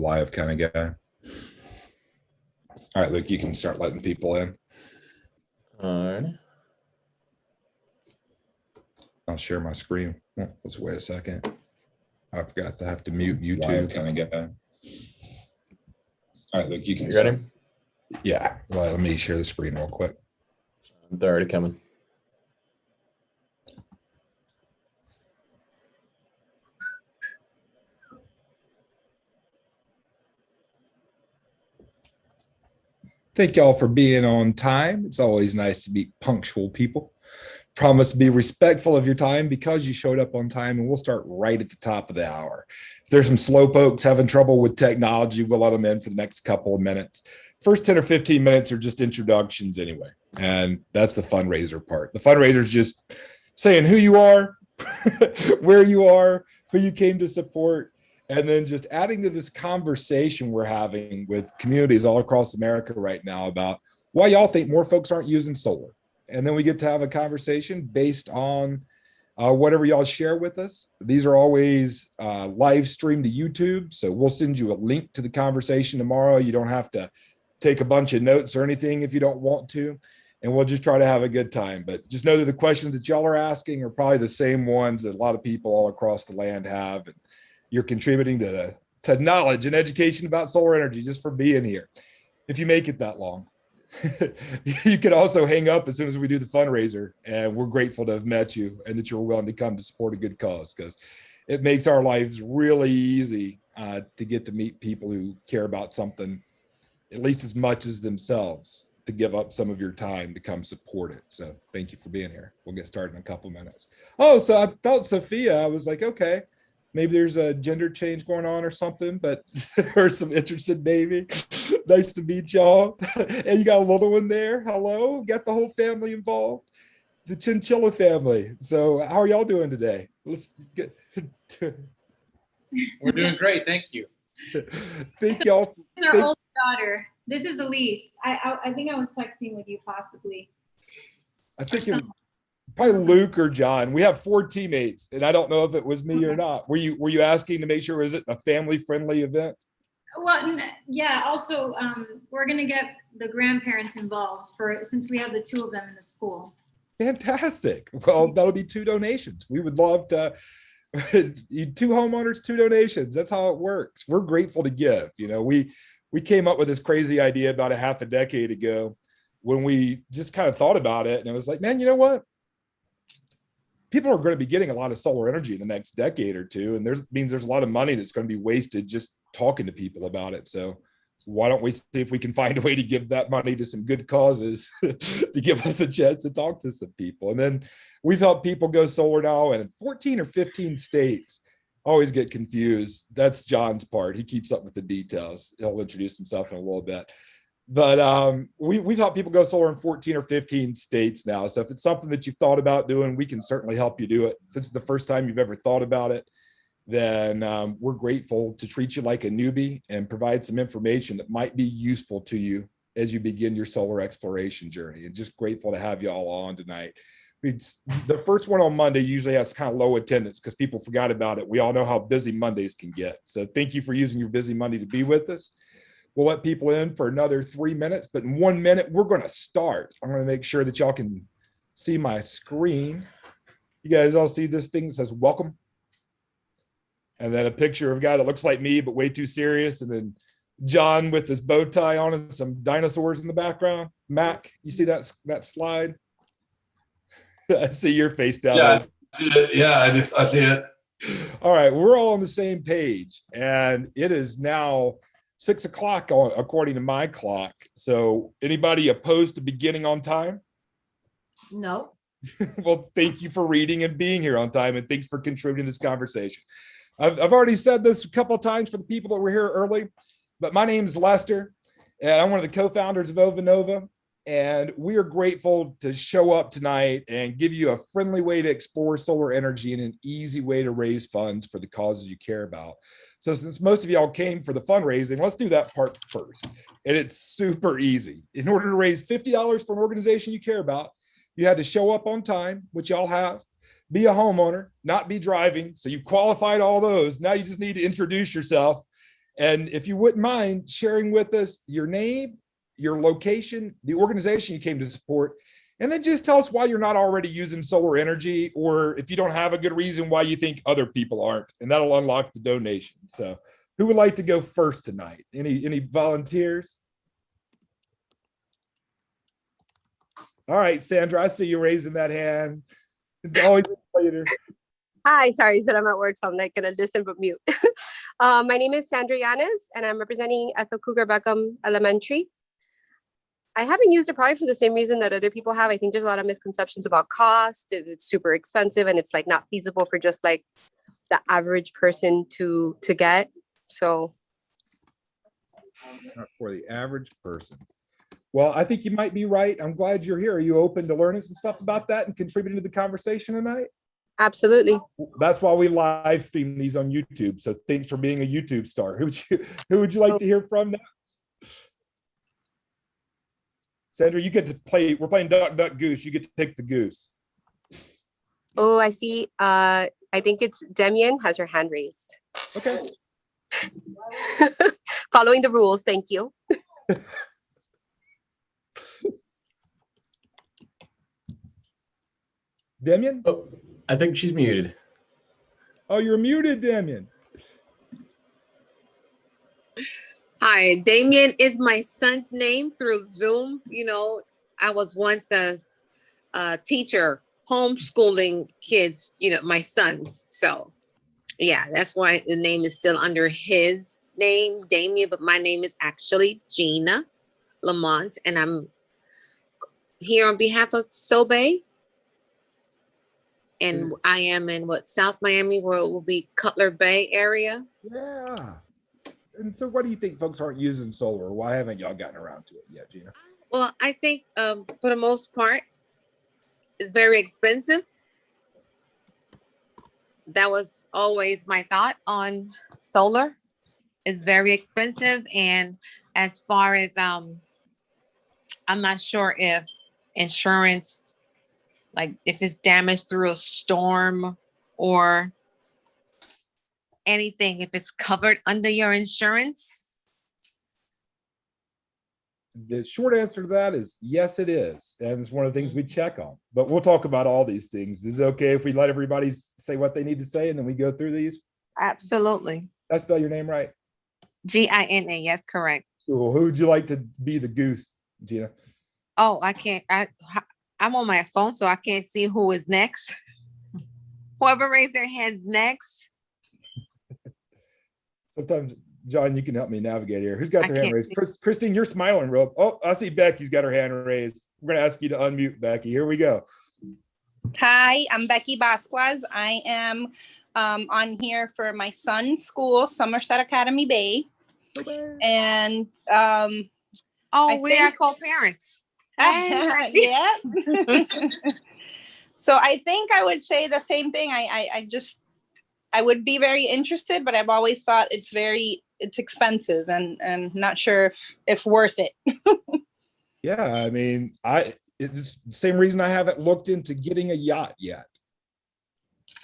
live kind of guy. All right, Luke, you can start letting people in. All right. I'll share my screen. Oh, let's wait a second. I forgot to have to mute YouTube kind of guy. All right, Luke, you can ready? Yeah, well, let me share the screen real quick. They're already coming. Thank y'all for being on time. It's always nice to meet punctual people. Promise to be respectful of your time because you showed up on time, and we'll start right at the top of the hour. If there's some slow pokes having trouble with technology, we'll let them in for the next couple of minutes. First 10 or 15 minutes are just introductions anyway, and that's the fundraiser part. The fundraiser is just saying who you are, where you are, who you came to support, and then just adding to this conversation we're having with communities all across America right now about why y'all think more folks aren't using solar. And then we get to have a conversation based on whatever y'all share with us. These are always live streamed to YouTube. So we'll send you a link to the conversation tomorrow. You don't have to take a bunch of notes or anything if you don't want to. And we'll just try to have a good time. But just know that the questions that y'all are asking are probably the same ones that a lot of people all across the land have. And you're contributing to knowledge and education about solar energy just for being here. If you make it that long. You can also hang up as soon as we do the fundraiser, and we're grateful to have met you and that you're willing to come to support a good cause, because it makes our lives really easy to get to meet people who care about something at least as much as themselves, to give up some of your time to come support it. So thank you for being here. We'll get started in a couple minutes. Oh, so I thought Sophia, I was like, okay, maybe there's a gender change going on or something, but there's some interested baby. Nice to meet y'all. And you got a little one there. Hello. Got the whole family involved. The chinchilla family. So how are y'all doing today? Let's get. We're doing great. Thank you. Thank y'all. This is our older daughter. This is Elise. I think I was texting with you possibly. I think it was probably Luke or John. We have 4 teammates, and I don't know if it was me or not. Were you asking to make sure, was it a family-friendly event? Well, yeah. Also, we're gonna get the grandparents involved since we have the 2 of them in the school. Fantastic. Well, that'll be 2 donations. We would love to. 2 homeowners, 2 donations. That's how it works. We're grateful to give. You know, we came up with this crazy idea about a half a decade ago when we just kind of thought about it, and it was like, man, you know what? People are going to be getting a lot of solar energy in the next decade or 2, and there's a lot of money that's going to be wasted just talking to people about it. So why don't we see if we can find a way to give that money to some good causes to give us a chance to talk to some people. And then we've helped people go solar now in 14 or 15 states. I always get confused. That's John's part. He keeps up with the details. He'll introduce himself in a little bit. But we've helped people go solar in 14 or 15 states now. So if it's something that you've thought about doing, we can certainly help you do it. If it's the first time you've ever thought about it, then we're grateful to treat you like a newbie and provide some information that might be useful to you as you begin your solar exploration journey. And just grateful to have you all on tonight. The first one on Monday usually has kind of low attendance because people forgot about it. We all know how busy Mondays can get. So thank you for using your busy Monday to be with us. We'll let people in for another 3 minutes, but in 1 minute, we're going to start. I'm going to make sure that y'all can see my screen. You guys all see this thing that says welcome? And then a picture of a guy that looks like me, but way too serious. And then John with his bow tie on and some dinosaurs in the background. Mac, you see that slide? I see your face down there. Yeah, I see it. Yeah, I see it. All right, we're all on the same page. And it is now 6 o'clock according to my clock. So anybody opposed to beginning on time? No. Well, thank you for reading and being here on time, and thanks for contributing to this conversation. I've already said this a couple of times for the people that were here early, but my name is Lester, and I'm one of the co-founders of Ovanova, and we are grateful to show up tonight and give you a friendly way to explore solar energy and an easy way to raise funds for the causes you care about. So since most of y'all came for the fundraising, let's do that part first. And it's super easy. In order to raise $50 for an organization you care about, you had to show up on time, which y'all have, be a homeowner, not be driving. So you qualified all those. Now you just need to introduce yourself And if you wouldn't mind sharing with us your name, your location, the organization you came to support, and then just tell us why you're not already using solar energy, or if you don't have a good reason why you think other people aren't, and that'll unlock the donation. So who would like to go first tonight? Any volunteers? All right, Sandra, I see you raising that hand. It's always later. Hi, sorry, said I'm at work, so I'm not gonna listen but mute. My name is Sandra Yanes, and I'm representing Ethel Cougar Beckham Elementary. I haven't used it probably for the same reason that other people have. I think there's a lot of misconceptions about cost. It's super expensive, and it's like not feasible for just like the average person to get. So Not for the average person. Well, I think you might be right. I'm glad you're here. Are you open to learning some stuff about that and contributing to the conversation tonight? absolutely. That's why we live stream these on YouTube. So thanks for being a YouTube star. Who would you like to hear from next? Sandra, you get to play. We're playing Duck, Duck, Goose. You get to take the goose. Oh, I see. I think it's Demian has her hand raised. Okay. Following the rules, thank you. Demian? Oh, I think she's muted. Oh, you're muted, Demian. Hi, Damien is my son's name through Zoom. You know, I was once a teacher homeschooling kids, you know, my sons. So yeah, that's why the name is still under his name, Damien, but my name is actually Gina Lamont, and I'm here on behalf of Sobe. And I am in South Miami, where it will be Cutler Bay area. Yeah. And so what do you think folks aren't using solar? Why haven't y'all gotten around to it yet, Gina? Well, I think for the most part, it's very expensive. That was always my thought on solar. It's very expensive. And as far as, I'm not sure if insurance, like if it's damaged through a storm or anything, if it's covered under your insurance. The short answer to that is yes, it is. And it's one of the things we check on. But we'll talk about all these things. Is it okay if we let everybody say what they need to say and then we go through these? Absolutely. Did I spell your name right? Gina, yes, correct. Cool. Who would you like to be the goose, Gina? Oh, I can't. I'm on my phone, so I can't see who is next. Whoever raised their hands next. Sometimes, John, you can help me navigate here. Who's got I their hand can't raised? Christine, you're smiling real. Oh, I see Becky's got her hand raised. We're going to ask you to unmute, Becky. Here we go. Hi, I'm Becky Vasquez. I am on here for my son's school, Somerset Academy Bay. And Oh, we are co-parents. yeah. So I think I would say the same thing. I would be very interested, but I've always thought it's expensive and not sure if worth it. Yeah, I mean, it's the same reason I haven't looked into getting a yacht yet.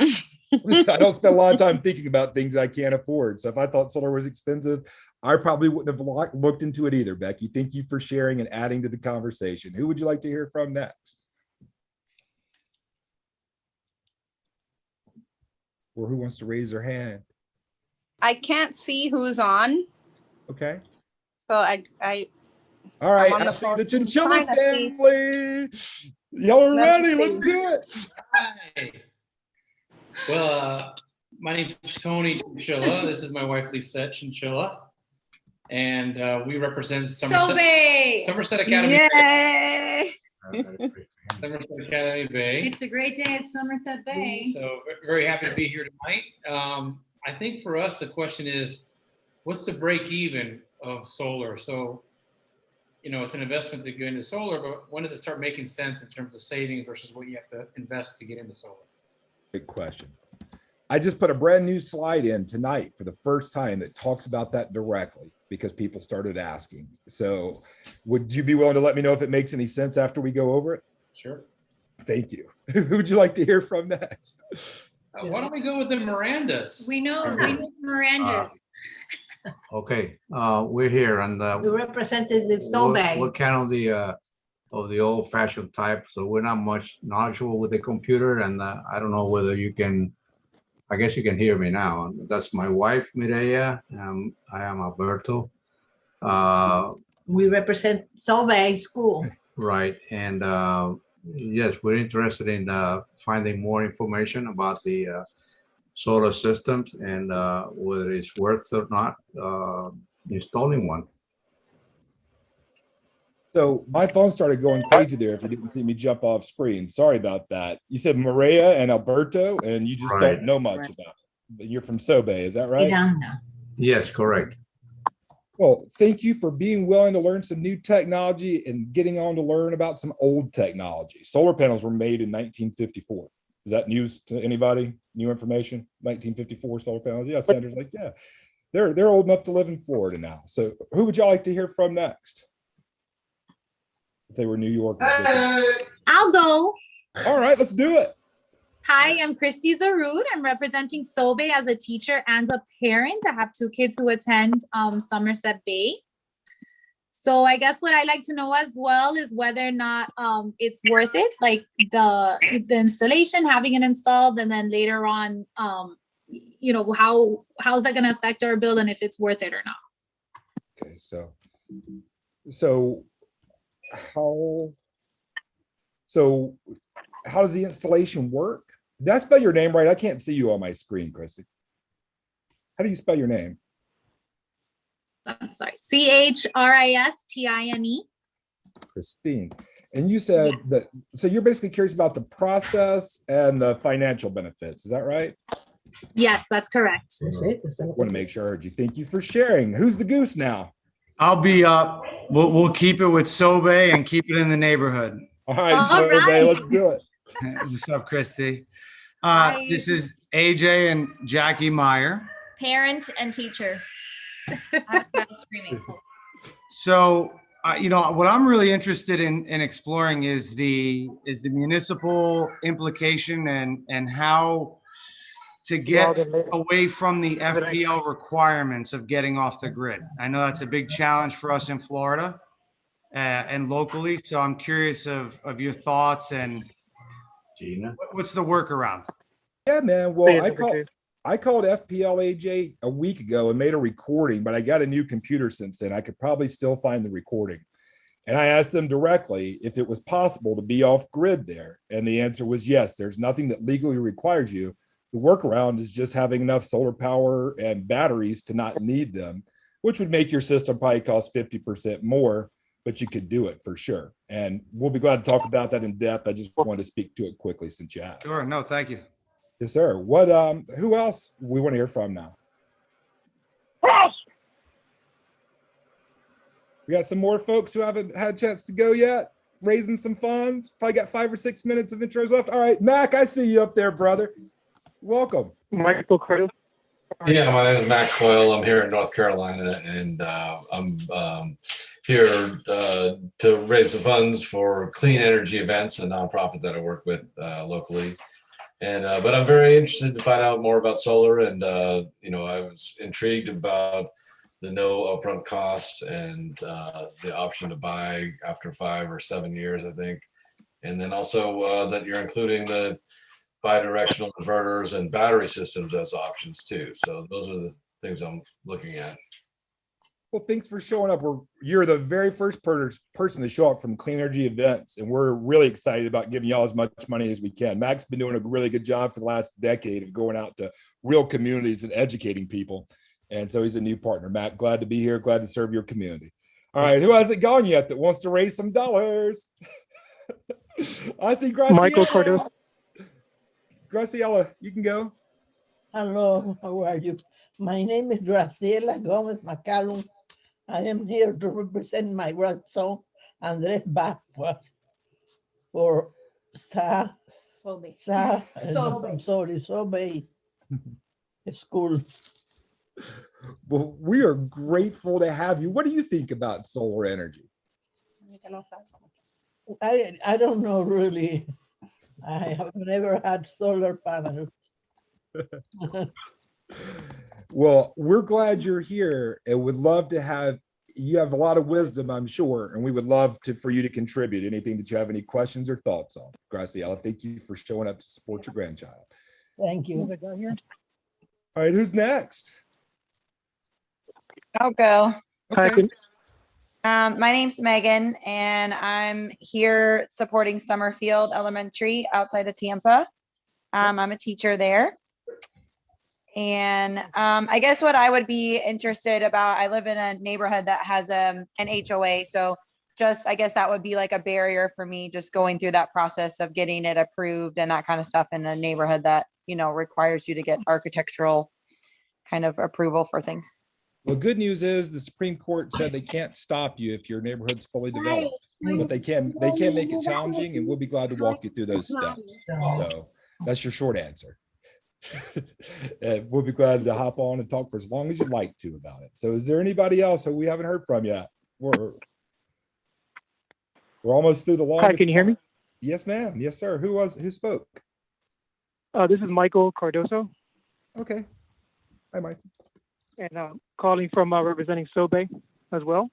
I don't spend a lot of time thinking about things I can't afford. So if I thought solar was expensive, I probably wouldn't have looked into it either, Becky. Thank you for sharing and adding to the conversation. Who would you like to hear from next? Or who wants to raise their hand? I can't see who's on. Okay. So All right, on I the see phone the Chinchilla trying to see. family. Y'all are Let me ready. Let's see. do it. Hi. Well, my name's Tony Chinchilla. This is my wife, Lisette Chinchilla. And we represent Somerset Academy. Yay! Somerset Academy Bay. It's a great day at Somerset Bay. So very happy to be here tonight. I think for us, the question is, what's the break even of solar? So, you know, it's an investment to get into solar, but when does it start making sense in terms of saving versus what you have to invest to get into solar? Good question. I just put a brand new slide in tonight for the first time that talks about that directly because people started asking. So would you be willing to let me know if it makes any sense after we go over it? Sure. Thank you. Who would you like to hear from next? Why don't we go with the Mirandas? We know Miranda's. Okay, we're here and The representative we're Sobey. kind of the old fashioned type, so we're not much knowledgeable with the computer and I don't know whether you can, I guess you can hear me now. That's my wife, Mireya. I am Alberto. We represent Sobey School. Right, and yes, we're interested in finding more information about the solar systems and whether it's worth or not installing one. So my phone started going crazy there if you didn't see me jump off screen. Sorry about that. You said Maria and Alberto, and you just Right. don't know much about it. But you're from Sobe, is that right? Miranda. Yes, correct. Well, thank you for being willing to learn some new technology and getting on to learn about some old technology. Solar panels were made in 1954. Is that news to anybody? New information? 1954 solar panels? Yeah, Sandra's like, yeah. They're old enough to live in Florida now. So who would y'all like to hear from next? If they were New Yorkers. I'll go. All right, let's do it. Hi, I'm Christy Zarud. I'm representing Sobe as a teacher and a parent. I have 2 kids who attend Somerset Bay. So I guess what I like to know as well is whether or not it's worth it, like the installation, having it installed, and then later on, you know, how's that going to affect our bill and if it's worth it or not. Okay, so how does the installation work? Did I spell your name right? I can't see you on my screen, Chrissy. How do you spell your name? I'm sorry, CHRISTINE. Christine. And you said Yes. that, so you're basically curious about the process and the financial benefits. Is that right? Yes, that's correct. Want to make sure I heard you. Thank you for sharing. Who's the goose now? I'll be up. We'll keep it with Sobe and keep it in the neighborhood. All right, All so right. let's do it. What's up, Christy? Hi. This is AJ and Jackie Meyer. Parent and teacher. Screaming. So, you know, what I'm really interested in exploring is the municipal implication and how to get away from the FPL requirements of getting off the grid. I know that's a big challenge for us in Florida and locally. So I'm curious of your thoughts and Gina. what's the workaround? Yeah, man. Well, I called FPL AJ a week ago and made a recording, but I got a new computer since then. I could probably still find the recording. And I asked them directly if it was possible to be off grid there. And the answer was yes. There's nothing that legally requires you. The workaround is just having enough solar power and batteries to not need them, which would make your system probably cost 50% more, but you could do it for sure. And we'll be glad to talk about that in depth. I just wanted to speak to it quickly since you asked. Sure. No, thank you. Yes, sir. What, who else we want to hear from now? We got some more folks who haven't had a chance to go yet, raising some funds. Probably got 5 or 6 minutes of intros left. All right, Mac, I see you up there, brother. Welcome. Michael Carter. Yeah, my name is Matt Coyle. I'm here in North Carolina, and I'm here to raise the funds for clean energy events, a nonprofit that I work with locally. And but I'm very interested to find out more about solar, and you know, I was intrigued about the no upfront cost and the option to buy after 5 or 7 years, I think, and then also that you're including the bi-directional inverters and battery systems as options too. So those are the things I'm looking at. Well, thanks for showing up. You're the very first person to show up from Clean Energy Events, and we're really excited about giving y'all as much money as we can. Mac's been doing a really good job for the last decade of going out to real communities and educating people. And so he's a new partner. Mac, glad to be here. Glad to serve your community. All right, who hasn't gone yet that wants to raise some dollars? I see Graciela. Michael Carter. Graciela, you can go. Hello, how are you? My name is Graciela Gomez McCallum. I am here to represent my grandson, Andres Bacqua, for Sobe School. Well, we are grateful to have you. What do you think about solar energy? I don't know really. I have never had solar panels. Well, we're glad you're here and would love to have, you have a lot of wisdom, I'm sure, and we would love for you to contribute anything that you have any questions or thoughts on. Graciela, thank you for showing up to support your grandchild. Thank you. All right, who's next? I'll go. Okay. My name's Megan, and I'm here supporting Summerfield Elementary outside of Tampa. I'm a teacher there. And I guess what I would be interested about, I live in a neighborhood that has an HOA. So just, I guess that would be like a barrier for me, just going through that process of getting it approved and that kind of stuff in a neighborhood that, you know, requires you to get architectural kind of approval for things. Well, good news is the Supreme Court said they can't stop you if your neighborhood's fully developed, but they can make it challenging, and we'll be glad to walk you through those steps. So that's your short answer. And we'll be glad to hop on and talk for as long as you'd like to about it. So is there anybody else that we haven't heard from yet? We're almost through the longest. Hi, can you hear me? Yes, ma'am. Yes, sir. Who spoke? This is Michael Cardoso. Okay. Hi, Mike. And calling from representing Sobe as well.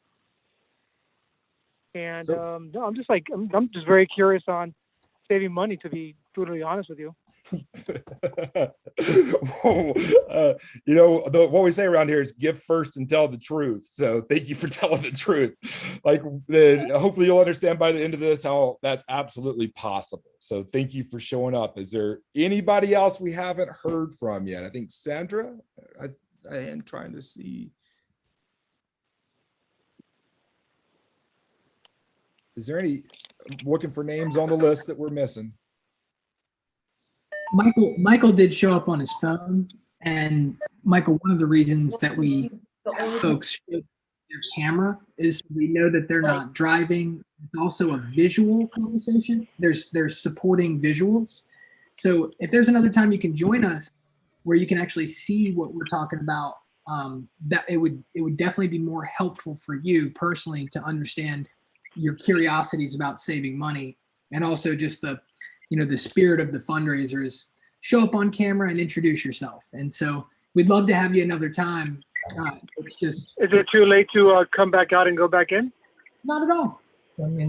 And no, I'm just like, I'm just very curious on saving money, to be brutally honest with you. You know, what we say around here is give first and tell the truth. So thank you for telling the truth. Like, hopefully you'll understand by the end of this how that's absolutely possible. So thank you for showing up. Is there anybody else we haven't heard from yet? I think Sandra, I am trying to see. Is there any, looking for names on the list that we're missing? Michael did show up on his phone, and Michael, one of the reasons that we have folks show their camera is we know that they're not driving. It's also a visual conversation. There's supporting visuals. So if there's another time you can join us where you can actually see what we're talking about, that it would definitely be more helpful for you personally to understand your curiosities about saving money, and also just the spirit of the fundraiser is show up on camera and introduce yourself. And so we'd love to have you another time. It's just. Is it too late to come back out and go back in? Not at all. Okay,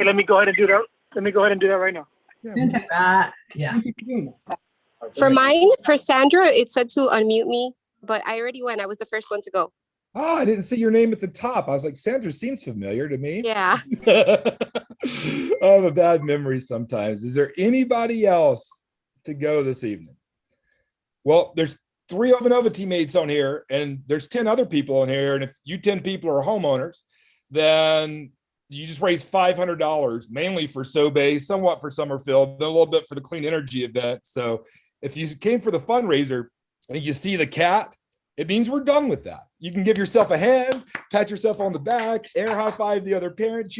let me go ahead and do that. Let me go ahead and do that right now. Fantastic. Yeah. Thank you for doing that. For mine, for Sandra, it said to unmute me, but I already went. I was the first one to go. Oh, I didn't see your name at the top. I was like, Sandra seems familiar to me. Yeah. I have a bad memory sometimes. Is there anybody else to go this evening? Well, there's 3 Ovanova teammates on here, and there's 10 other people on here. And if you 10 people are homeowners, then you just raise $500, mainly for Sobe, somewhat for Summerfield, then a little bit for the clean energy event. So if you came for the fundraiser and you see the cat, it means we're done with that. You can give yourself a hand, pat yourself on the back, air high five the other parents,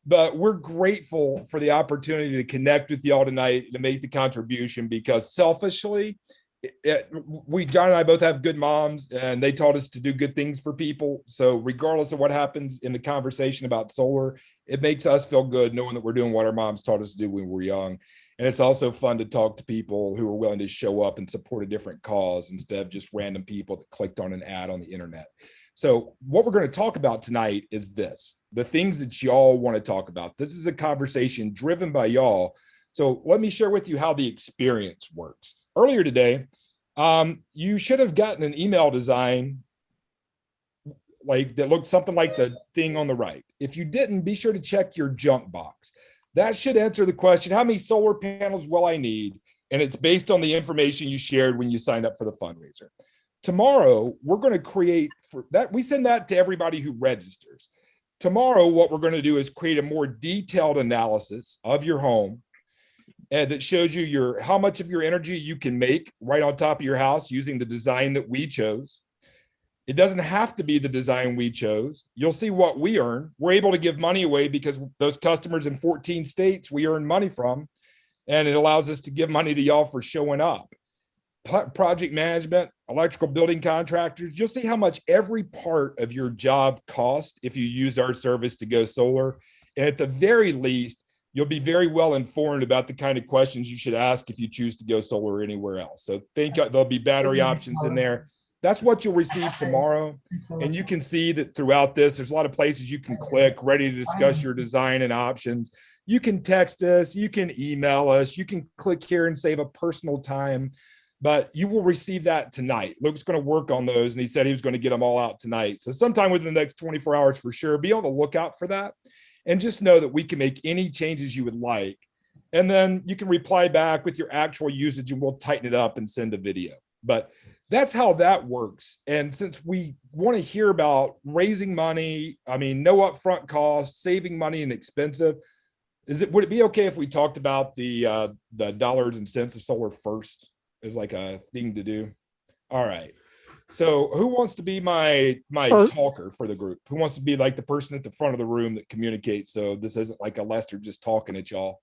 but we're grateful for the opportunity to connect with y'all tonight to make the contribution, because selfishly, John and I both have good moms, and they taught us to do good things for people. So regardless of what happens in the conversation about solar, it makes us feel good knowing that we're doing what our moms taught us to do when we were young. And it's also fun to talk to people who are willing to show up and support a different cause instead of just random people that clicked on an ad on the internet. So what we're going to talk about tonight is the things that y'all want to talk about. This is a conversation driven by y'all. So let me share with you how the experience works. Earlier today, you should have gotten an email design like that looked something like the thing on the right. If you didn't, be sure to check your junk box. That should answer the question, how many solar panels will I need? And it's based on the information you shared when you signed up for the fundraiser. Tomorrow, we're going to create for that. We send that to everybody who registers. Tomorrow, what we're going to do is create a more detailed analysis of your home, and that shows you how much of your energy you can make right on top of your house using the design that we chose. It doesn't have to be the design we chose. You'll see what we earn. We're able to give money away because those customers in 14 states we earn money from, and it allows us to give money to y'all for showing up. Project management, electrical building contractors, you'll see how much every part of your job costs if you use our service to go solar. And at the very least, You'll be very well informed about the kind of questions you should ask if you choose to go solar anywhere else. So think there'll be battery options in there. That's what you'll receive tomorrow. And you can see that throughout this, there's a lot of places you can click, ready to discuss your design and options. You can text us, you can email us, you can click here and save a personal time, but you will receive that tonight. Luke's going to work on those, and he said he was going to get them all out tonight. So sometime within the next 24 hours for sure, be on the lookout for that. And just know that we can make any changes you would like. And then you can reply back with your actual usage and we'll tighten it up and send a video. But that's how that works. And since we want to hear about raising money, I mean, no upfront costs, saving money and expensive, would it be okay if we talked about the dollars and cents of solar first as like a thing to do? All right. So who wants to be my talker for the group? Who wants to be like the person at the front of the room that communicates? So this isn't like a Lester just talking at y'all,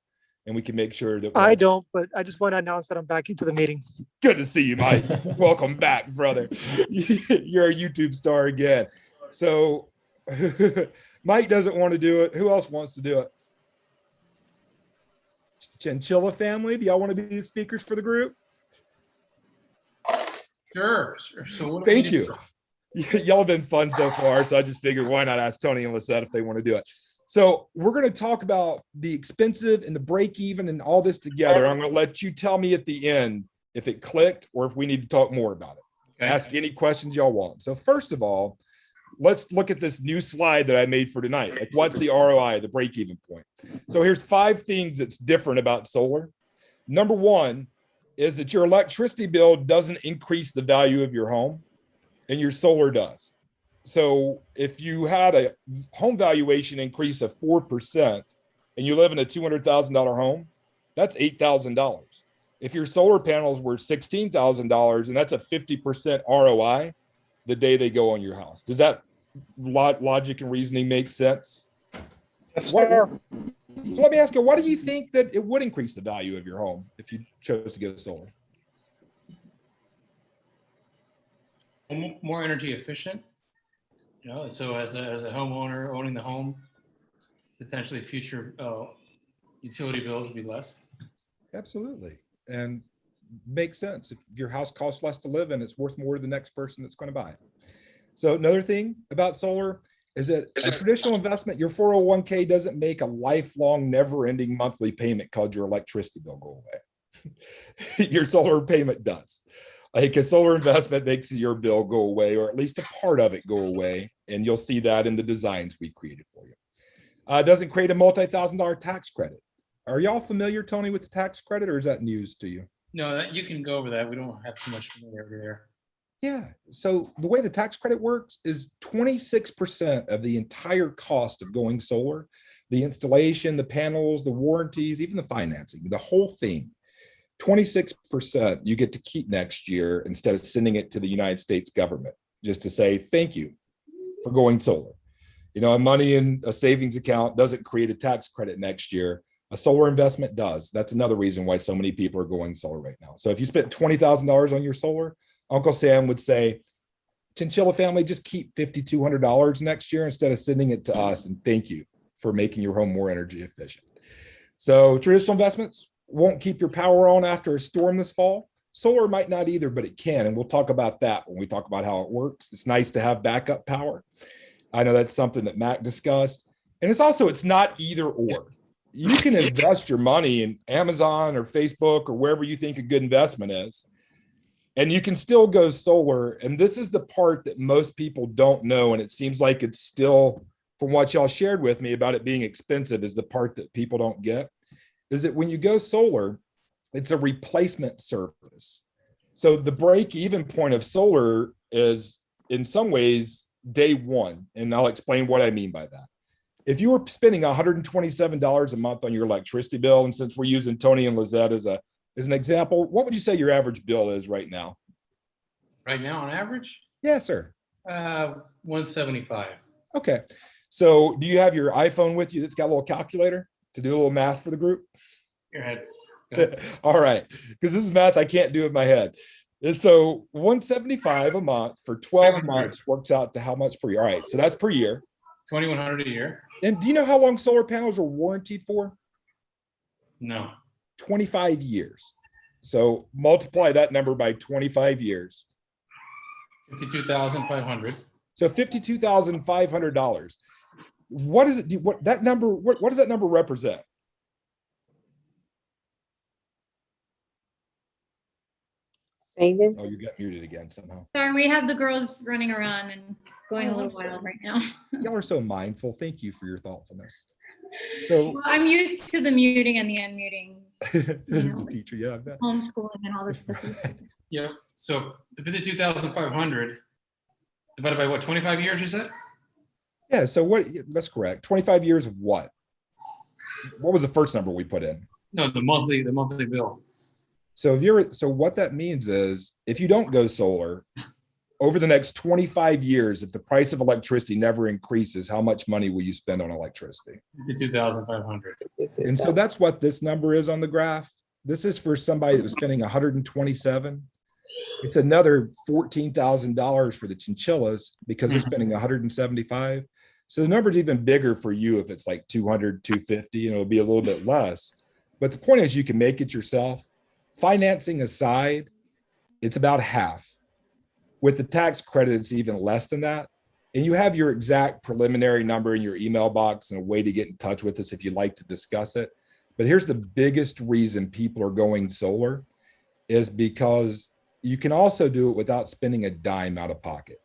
and we can make sure that I don't, but I just want to announce that I'm back into the meeting. Good to see you, Mike. Welcome back, brother. You're a YouTube star again. So Mike doesn't want to do it. Who else wants to do it? Chinchilla family, do y'all want to be the speakers for the group? Sure. So what do we Thank need to you. do? Y'all have been fun so far, so I just figured why not ask Tony and Lisette if they want to do it. So we're going to talk about the expensive and the break even and all this together. I'm going to let you tell me at the end if it clicked or if we need to talk more about it. Okay. Ask any questions y'all want. So first of all, let's look at this new slide that I made for tonight. Like, what's the ROI, the break even point? So here's 5 things that's different about solar. Number 1 is that your electricity bill doesn't increase the value of your home, and your solar does. So if you had a home valuation increase of 4% and you live in a $200,000 home, that's $8,000. If your solar panels were $16,000, and that's a 50% ROI the day they go on your house. Does that logic and reasoning make sense? Yes, sir. So let me ask you, why do you think that it would increase the value of your home if you chose to go solar? More energy efficient. You know, so as a homeowner owning the home, potentially future utility bills will be less. Absolutely. And makes sense. If your house costs less to live in, it's worth more to the next person that's going to buy it. So another thing about solar is that a traditional investment, your 401k doesn't make a lifelong, never-ending monthly payment called your electricity bill go away. Your solar payment does. Like a solar investment makes your bill go away, or at least a part of it go away. And you'll see that in the designs we created for you. It doesn't create a multi-$1,000 tax credit. Are y'all familiar, Tony, with the tax credit, or is that news to you? No, you can go over that. We don't have too much familiarity there. Yeah. So the way the tax credit works is 26% of the entire cost of going solar, the installation, the panels, the warranties, even the financing, the whole thing, 26% you get to keep next year instead of sending it to the United States government just to say thank you for going solar. You know, money in a savings account doesn't create a tax credit next year. A solar investment does. That's another reason why so many people are going solar right now. So if you spent $20,000 on your solar, Uncle Sam would say, Chinchilla family, just keep $5,200 next year instead of sending it to us, and thank you for making your home more energy efficient. So traditional investments won't keep your power on after a storm this fall. Solar might not either, but it can, and we'll talk about that when we talk about how it works. It's nice to have backup power. I know that's something that Mac discussed. And it's not either or. You can invest your money in Amazon or Facebook or wherever you think a good investment is, and you can still go solar. And this is the part that most people don't know. And it seems like it's still, from what y'all shared with me about it being expensive, is the part that people don't get, is that when you go solar, it's a replacement service. So the break-even point of solar is in some ways day one. And I'll explain what I mean by that. If you were spending $127 a month on your electricity bill, and since we're using Tony and Lizette as an example, what would you say your average bill is right now? Right now, on average? Yes, sir. 175. Okay. So do you have your iPhone with you that's got a little calculator to do a little math for the group? Your head. All right. Because this is math I can't do in my head. And so 175 a month for 12 months works out to how much per year? All right. So that's per year. 2,100 a year. And do you know how long solar panels are warranted for? No. 25 years. So multiply that number by 25 years. 52,500. So $52,500. What is it? What that number? What does that number represent? Savings. Oh, you got muted again somehow. Sorry, we have the girls running around and going Oh, a little I'm sorry. wild right now. Y'all are so mindful. Thank you for your thoughtfulness. So Well, I'm used to the muting and the unmuting, the teacher, yeah, I bet. homeschooling and all this stuff. Yeah. So the 52,500 divided by what? 25 years, you said? Yeah. So what? That's correct. 25 years of what? What was the first number we put in? No, the monthly bill. So so what that means is if you don't go solar over the next 25 years, if the price of electricity never increases, how much money will you spend on electricity? 52,500. And so that's what this number is on the graph. This is for somebody that was spending 127. It's another $14,000 for the chinchillas because they're spending 175. So the number's even bigger for you if it's like 200, 250, and it'll be a little bit less. But the point is you can make it yourself. Financing aside, it's about half. With the tax credit, it's even less than that. And you have your exact preliminary number in your email box and a way to get in touch with us if you'd like to discuss it. But here's the biggest reason people are going solar is because you can also do it without spending a dime out of pocket.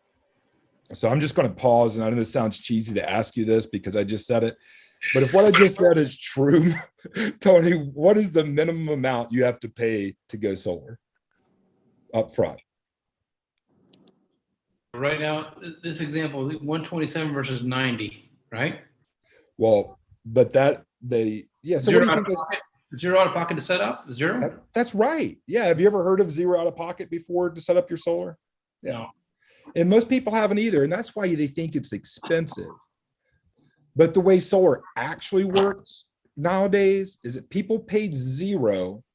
So I'm just going to pause, and I know this sounds cheesy to ask you this because I just said it, but if what I just said is true, Tony, what is the minimum amount you have to pay to go solar up front? Right now, this example, 127 versus 90, right? Well, but that they, yeah. So what do you think? Zero out of pocket to set up? Zero? That's right. Yeah. Have you ever heard of zero out of pocket before to set up your solar? Yeah. No. And most people haven't either. And that's why they think it's expensive. But the way solar actually works nowadays is that people paid zero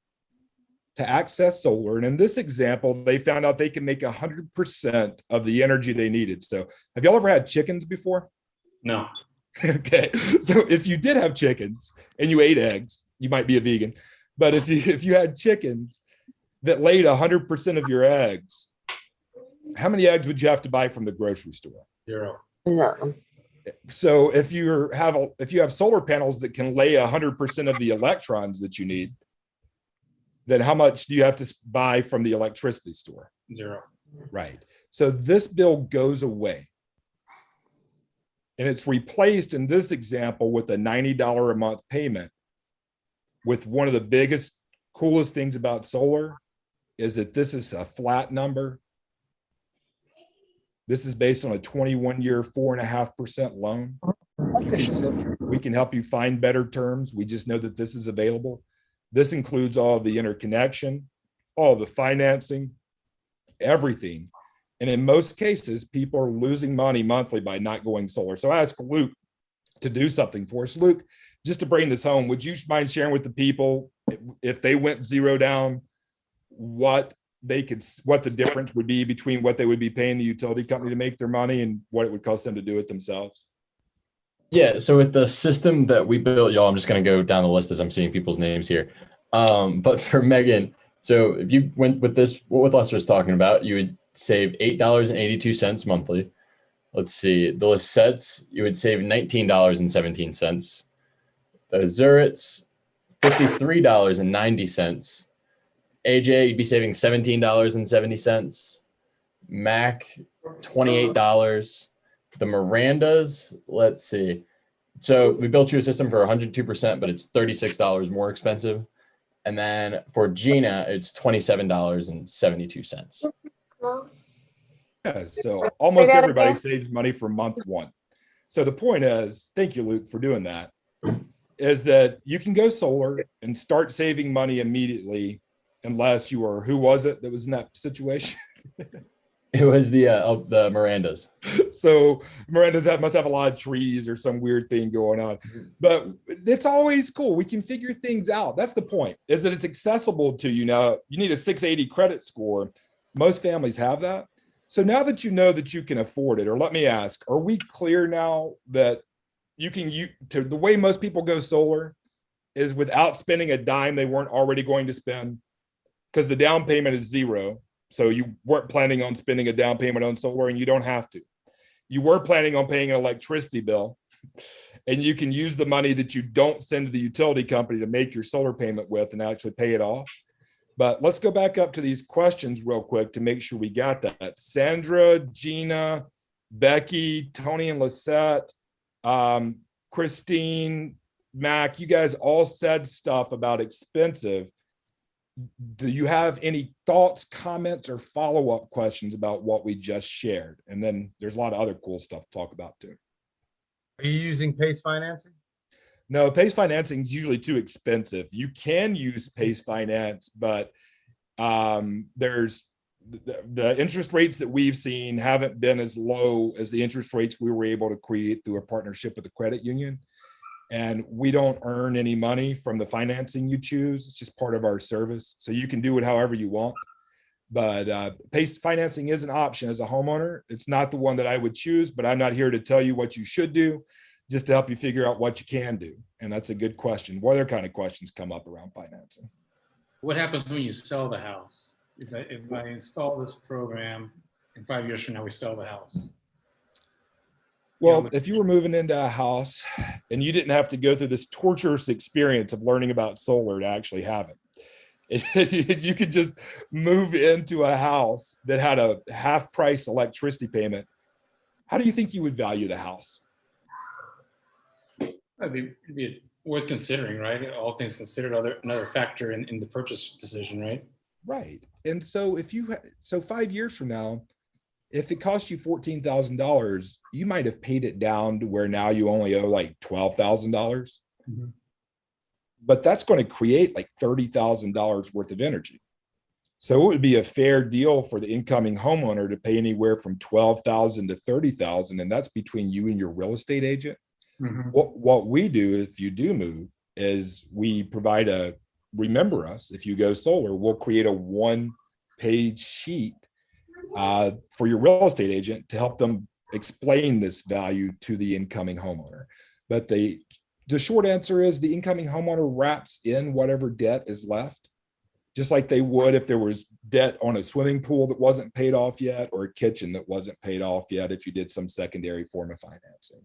to access solar. And in this example, they found out they can make 100% of the energy they needed. So have y'all ever had chickens before? No. Okay. So if you did have chickens and you ate eggs, you might be a vegan. But if you had chickens that laid 100% of your eggs, how many eggs would you have to buy from the grocery store? Zero. No. So if you have solar panels that can lay 100% of the electrons that you need, then how much do you have to buy from the electricity store? Zero. Right. So this bill goes away. And it's replaced in this example with a $90 a month payment. With one of the biggest, coolest things about solar is that this is a flat number. This is based on a 21-year, 4.5% loan. We can help you find better terms. We just know that this is available. This includes all of the interconnection, all of the financing, everything. And in most cases, people are losing money monthly by not going solar. So I asked Luke to do something for us. Luke, just to bring this home, would you mind sharing with the people, if they went zero down, what the difference would be between what they would be paying the utility company to make their money and what it would cost them to do it themselves? Yeah, so with the system that we built, y'all, I'm just going to go down the list as I'm seeing people's names here. But for Megan, so if you went with this, what Lester was talking about, you would save $8.82 monthly. Let's see, the Lissettes, you would save $19.17. The Zurits, $53.90. AJ, you'd be saving $17.70. Mac, $28. The Mirandas, let's see. So we built you a system for 102%, but it's $36 more expensive. And then for Gina, it's $27.72. Yeah, so almost everybody saves money for month one. So the point is, thank you, Luke, for doing that, is that you can go solar and start saving money immediately, unless you are, who was it that was in that situation? It was the Mirandas. So Miranda's must have a lot of trees or some weird thing going on, but it's always cool. We can figure things out. That's the point, is that it's accessible to you. Now you need a 680 credit score. Most families have that. So now that you know that you can afford it, or let me ask, are we clear now that you can, the way most people go solar is without spending a dime they weren't already going to spend, because the down payment is zero. So you weren't planning on spending a down payment on solar, and you don't have to. You were planning on paying an electricity bill, and you can use the money that you don't send to the utility company to make your solar payment with and actually pay it off. But let's go back up to these questions real quick to make sure we got that. Sandra, Gina, Becky, Tony and Lisette, Christine, Mac, you guys all said stuff about expensive. Do you have any thoughts, comments, or follow-up questions about what we just shared? And then there's a lot of other cool stuff to talk about too. Are you using PACE financing? No, PACE financing is usually too expensive. You can use PACE finance, but there's the interest rates that we've seen haven't been as low as the interest rates we were able to create through a partnership with the credit union. And we don't earn any money from the financing you choose. It's just part of our service. So you can do it however you want. But PACE financing is an option as a homeowner. It's not the one that I would choose, but I'm not here to tell you what you should do, just to help you figure out what you can do. And that's a good question. What other kind of questions come up around financing? What happens when you sell the house? If I install this program and 5 years from now we sell the house? Well, if you were moving into a house and you didn't have to go through this torturous experience of learning about solar to actually have it, you could just move into a house that had a half price electricity payment. How do you think you would value the house? It'd be worth considering, right? All things considered, another factor in the purchase decision, right? Right. And so so 5 years from now, if it cost you $14,000, you might have paid it down to where now you only owe like $12,000. Mm-hmm. But that's going to create like $30,000 worth of energy. So it would be a fair deal for the incoming homeowner to pay anywhere from $12,000 to $30,000, and that's between you and your real estate agent. Mm-hmm. What we do if you do move is we provide remember us, if you go solar, we'll create a 1-page sheet for your real estate agent to help them explain this value to the incoming homeowner. But the short answer is the incoming homeowner wraps in whatever debt is left, just like they would if there was debt on a swimming pool that wasn't paid off yet, or a kitchen that wasn't paid off yet if you did some secondary form of financing.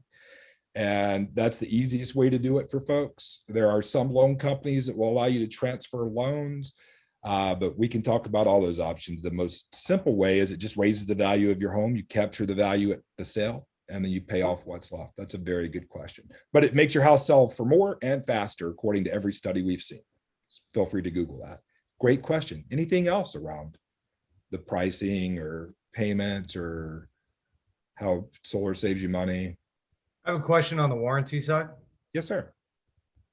And that's the easiest way to do it for folks. There are some loan companies that will allow you to transfer loans, but we can talk about all those options. The most simple way is it just raises the value of your home. You capture the value at the sale, and then you pay off what's left. That's a very good question. But it makes your house sell for more and faster, according to every study we've seen. Feel free to Google that. Great question. Anything else around the pricing or payments or how solar saves you money? I have a question on the warranty side. Yes, sir.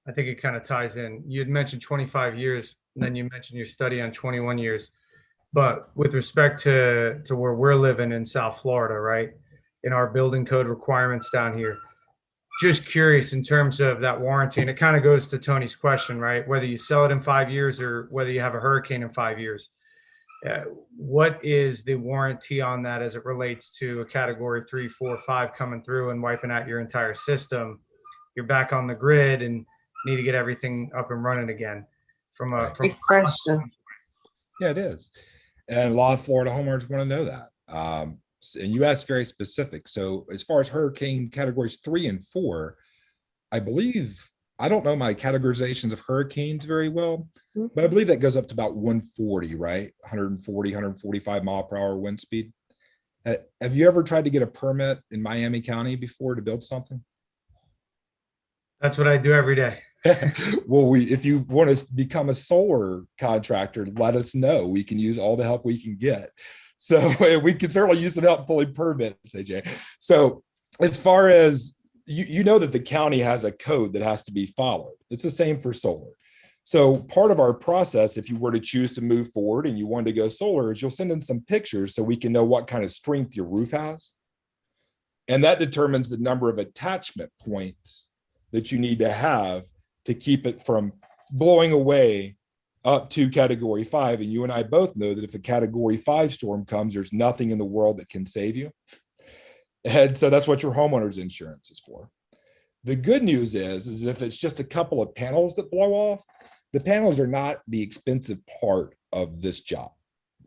I think it kind of ties in. You had mentioned 25 years, and then you mentioned your study on 21 years. But with respect to where we're living in South Florida, right, in our building code requirements down here, just curious in terms of that warranty, and it kind of goes to Tony's question, right, whether you sell it in 5 years or whether you have a hurricane in 5 years. What is the warranty on that as it relates to a category 3, 4, 5 coming through and wiping out your entire system? You're back on the grid and need to get everything up and running again. Great question. Yeah, it is. And a lot of Florida homeowners want to know that. And you asked very specific. So as far as hurricane categories 3 and 4, I believe, I don't know my categorizations of hurricanes very well, but I believe that goes up to about 140, right? 140, 145 mile per hour wind speed. Have you ever tried to get a permit in Miami County before to build something? That's what I do every day. Well, if you want to become a solar contractor, let us know. We can use all the help we can get. So we can certainly use some help pulling permits, AJ. So as far as you know that the county has a code that has to be followed. It's the same for solar. So part of our process, if you were to choose to move forward and you wanted to go solar, is you'll send in some pictures so we can know what kind of strength your roof has. And that determines the number of attachment points that you need to have to keep it from blowing away up to category 5. And you and I both know that if a category 5 storm comes, there's nothing in the world that can save you. And so that's what your homeowner's insurance is for. The good news is if it's just a couple of panels that blow off, the panels are not the expensive part of this job.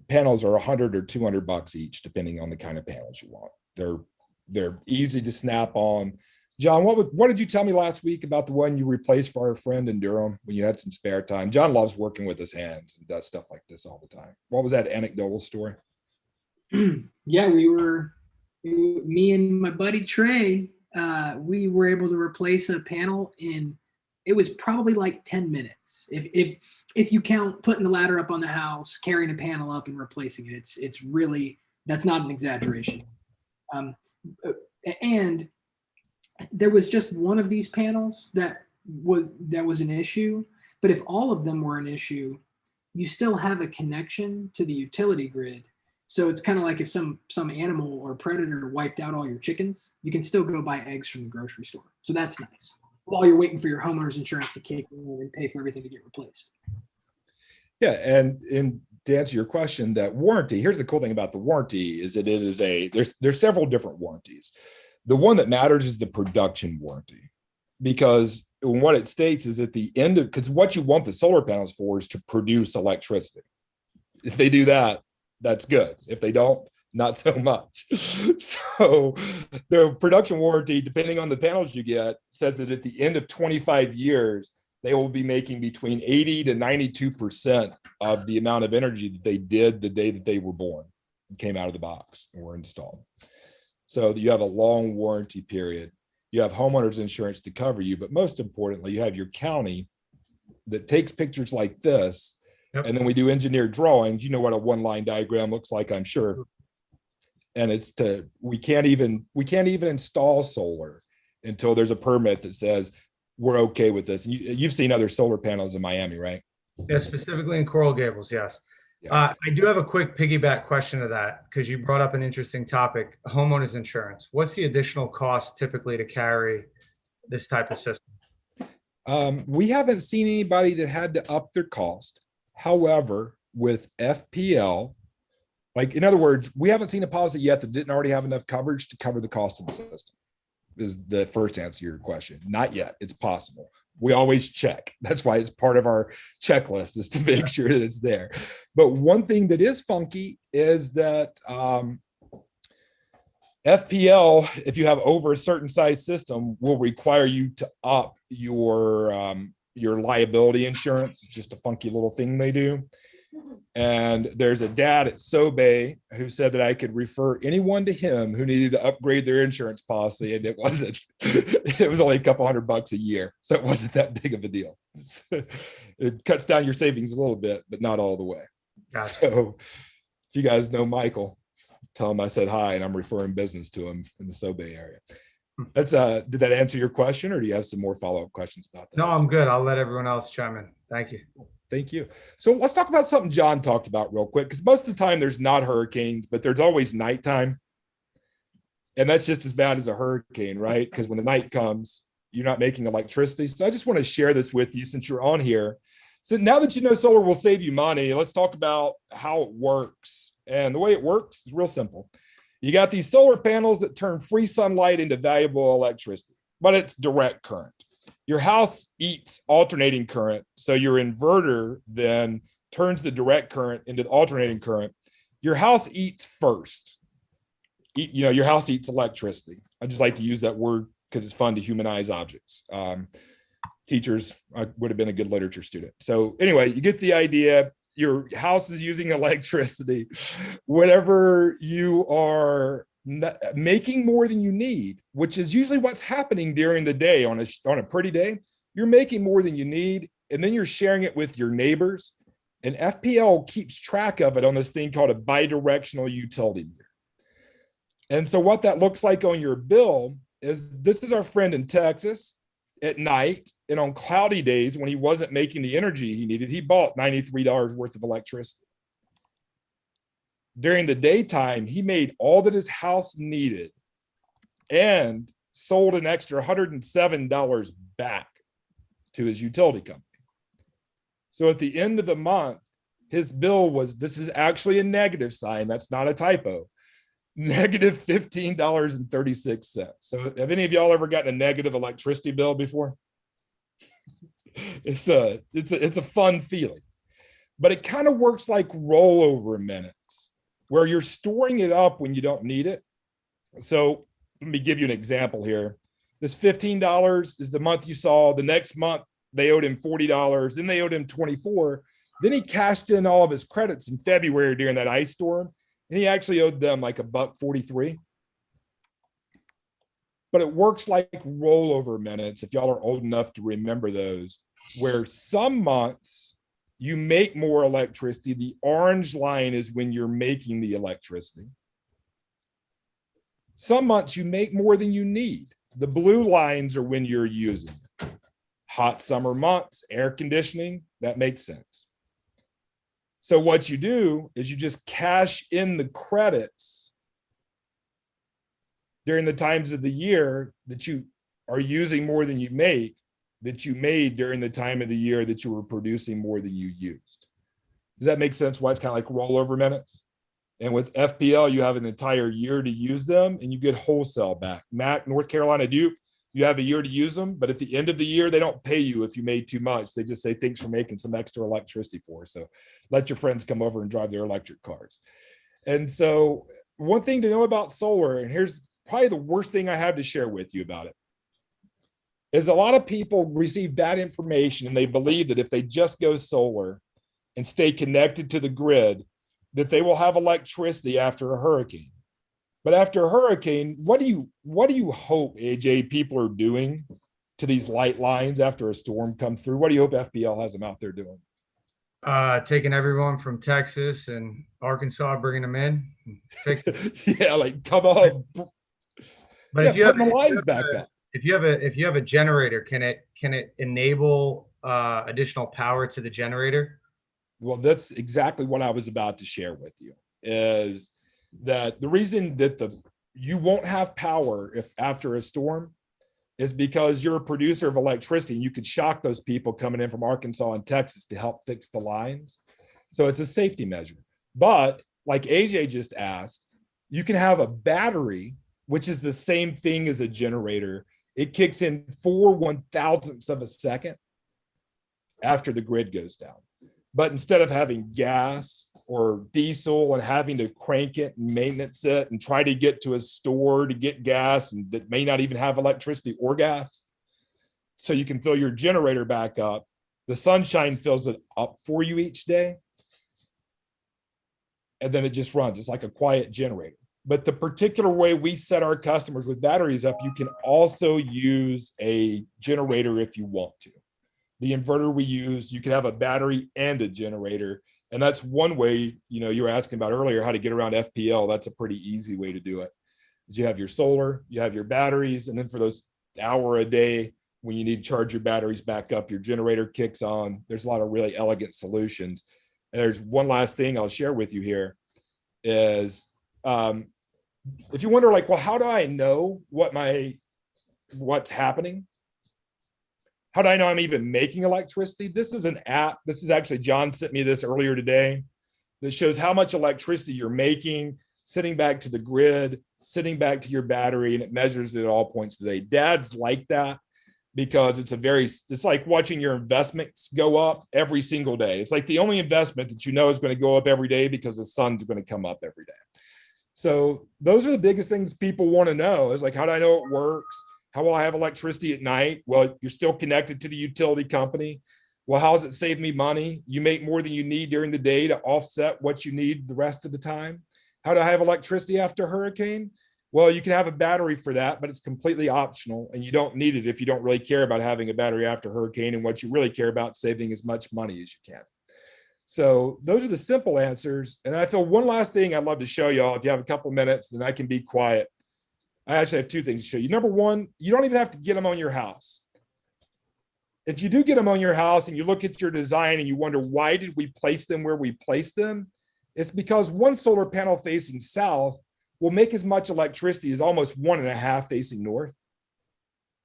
Panels are 100 or 200 bucks each, depending on the kind of panels you want. They're easy to snap on. John, what did you tell me last week about the one you replaced for our friend in Durham when you had some spare time? John loves working with his hands and does stuff like this all the time. What was that anecdotal story? Yeah, me and my buddy Trey, we were able to replace a panel in, it was probably like 10 minutes. If you count putting the ladder up on the house, carrying a panel up and replacing it, it's really, that's not an exaggeration. And there was just one of these panels that was an issue, but if all of them were an issue, you still have a connection to the utility grid. So it's kind of like if some animal or predator wiped out all your chickens, you can still go buy eggs from the grocery store. So that's nice, while you're waiting for your homeowner's insurance to kick in and pay for everything to get replaced. Yeah, and to answer your question, that warranty, here's the cool thing about the warranty is that it is there's several different warranties. The one that matters is the production warranty, because what it states is at the end of, because what you want the solar panels for is to produce electricity. If they do that, that's good. If they don't, not so much. So the production warranty, depending on the panels you get, says that at the end of 25 years, they will be making between 80 to 92% of the amount of energy that they did the day that they were born and came out of the box and were installed. So you have a long warranty period. You have homeowners insurance to cover you, but most importantly, you have your county that takes pictures like this. Yep. And then we do engineered drawings. You know what a one-line diagram looks like, I'm sure. And it's we can't even install solar until there's a permit that says we're okay with this. And you've seen other solar panels in Miami, right? Yeah, specifically in Coral Gables, yes. Yeah. I do have a quick piggyback question to that, because you brought up an interesting topic, homeowners insurance. What's the additional cost typically to carry this type of system? We haven't seen anybody that had to up their cost. However, with FPL, like in other words, we haven't seen a policy yet that didn't already have enough coverage to cover the cost of the system. Is the first answer to your question. Not yet. It's possible. We always check. That's why it's part of our checklist, is to make sure that it's there. But one thing that is funky is that FPL, if you have over a certain size system, will require you to up your liability insurance. It's just a funky little thing they do. And there's a dad at Sobe who said that I could refer anyone to him who needed to upgrade their insurance policy, and it was only a couple $100 a year, so it wasn't that big of a deal. It cuts down your savings a little bit, but not all the way. Gotcha. So if you guys know Michael, tell him I said hi, and I'm referring business to him in the Sobe area. That's did that answer your question, or do you have some more follow-up questions about that? No, I'm good. I'll let everyone else chime in. Thank you. Thank you. So let's talk about something John talked about real quick, because most of the time there's not hurricanes, but there's always nighttime. And that's just as bad as a hurricane, right? Because when the night comes, you're not making electricity. So I just want to share this with you since you're on here. So now that you know solar will save you money, let's talk about how it works. And the way it works is real simple. You got these solar panels that turn free sunlight into valuable electricity, but it's direct current. Your house eats alternating current, so your inverter then turns the direct current into the alternating current. Your house eats first. Your house eats electricity. I just like to use that word because it's fun to humanize objects. Teachers, I would have been a good literature student. So anyway, you get the idea. Your house is using electricity. Whatever you are making more than you need, which is usually what's happening during the day. On a pretty day, you're making more than you need, and then you're sharing it with your neighbors, and FPL keeps track of it on this thing called a bidirectional utility meter. And so what that looks like on your bill is, this is our friend in Texas at night, and on cloudy days when he wasn't making the energy he needed, he bought $93 worth of electricity. During the daytime, he made all that his house needed and sold an extra $107 back to his utility company. So at the end of the month, his bill was, this is actually a negative sign, that's not a typo. negative $15.36. So have any of y'all ever gotten a negative electricity bill before? It's a fun feeling, but it kind of works like rollover minutes where you're storing it up when you don't need it. So let me give you an example here. This $15 is the month you saw. The next month they owed him $40. Then they owed him $24. Then he cashed in all of his credits in February during that ice storm, and he actually owed them like $1.43. But it works like rollover minutes, if y'all are old enough to remember those, where some months you make more electricity. The orange line is when you're making the electricity. Some months you make more than you need. The blue lines are when you're using it. Hot summer months, air conditioning, that makes sense. So what you do is you just cash in the credits during the times of the year that you are using more than you make, that you made during the time of the year that you were producing more than you used. Does that make sense why it's kind of like rollover minutes? And with FPL, you have an entire year to use them and you get wholesale back. Mac, North Carolina Duke, you have a year to use them, but at the end of the year, they don't pay you if you made too much. They just say, thanks for making some extra electricity for us. So let your friends come over and drive their electric cars. And so one thing to know about solar, and here's probably the worst thing I have to share with you about it, is a lot of people receive bad information and they believe that if they just go solar and stay connected to the grid, that they will have electricity after a hurricane. But after a hurricane, what do you hope, AJ, people are doing to these light lines after a storm comes through? What do you hope FPL has them out there doing? Taking everyone from Texas and Arkansas, bringing them in. Yeah, like come on. But Yeah, if you have putting the lines back up. if you have a generator, can it enable additional power to the generator? Well, that's exactly what I was about to share with you, is that the reason that you won't have power if after a storm is because you're a producer of electricity and you could shock those people coming in from Arkansas and Texas to help fix the lines. So it's a safety measure. But like AJ just asked, you can have a battery, which is the same thing as a generator. It kicks in 4/1000ths of a second after the grid goes down. But instead of having gas or diesel and having to crank it and maintenance it and try to get to a store to get gas and that may not even have electricity or gas, so you can fill your generator back up, the sunshine fills it up for you each day. And then it just runs. It's like a quiet generator. But the particular way we set our customers with batteries up, you can also use a generator if you want to. The inverter we use, you can have a battery and a generator. And that's one way, you were asking about earlier how to get around FPL. That's a pretty easy way to do it. Is you have your solar, you have your batteries, and then for those hour a day when you need to charge your batteries back up, your generator kicks on. There's a lot of really elegant solutions. And there's one last thing I'll share with you here is if you wonder like, well, how do I know what's happening? How do I know I'm even making electricity? This is an app. This is actually, John sent me this earlier today that shows how much electricity you're making, sitting back to the grid, sitting back to your battery, and it measures it at all points of the day. Dads like that because it's like watching your investments go up every single day. It's like the only investment that you know is going to go up every day because the sun's going to come up every day. So those are the biggest things people want to know is like, how do I know it works? How will I have electricity at night? Well, you're still connected to the utility company. Well, how does it save me money? You make more than you need during the day to offset what you need the rest of the time. How do I have electricity after a hurricane? Well, you can have a battery for that, but it's completely optional and you don't need it if you don't really care about having a battery after a hurricane, and what you really care about saving as much money as you can. So those are the simple answers. And I feel one last thing I'd love to show y'all. If you have a couple minutes, then I can be quiet. I actually have two things to show you. Number one, you don't even have to get them on your house. If you do get them on your house and you look at your design and you wonder, why did we place them where we placed them? It's because one solar panel facing south will make as much electricity as almost 1.5 facing north.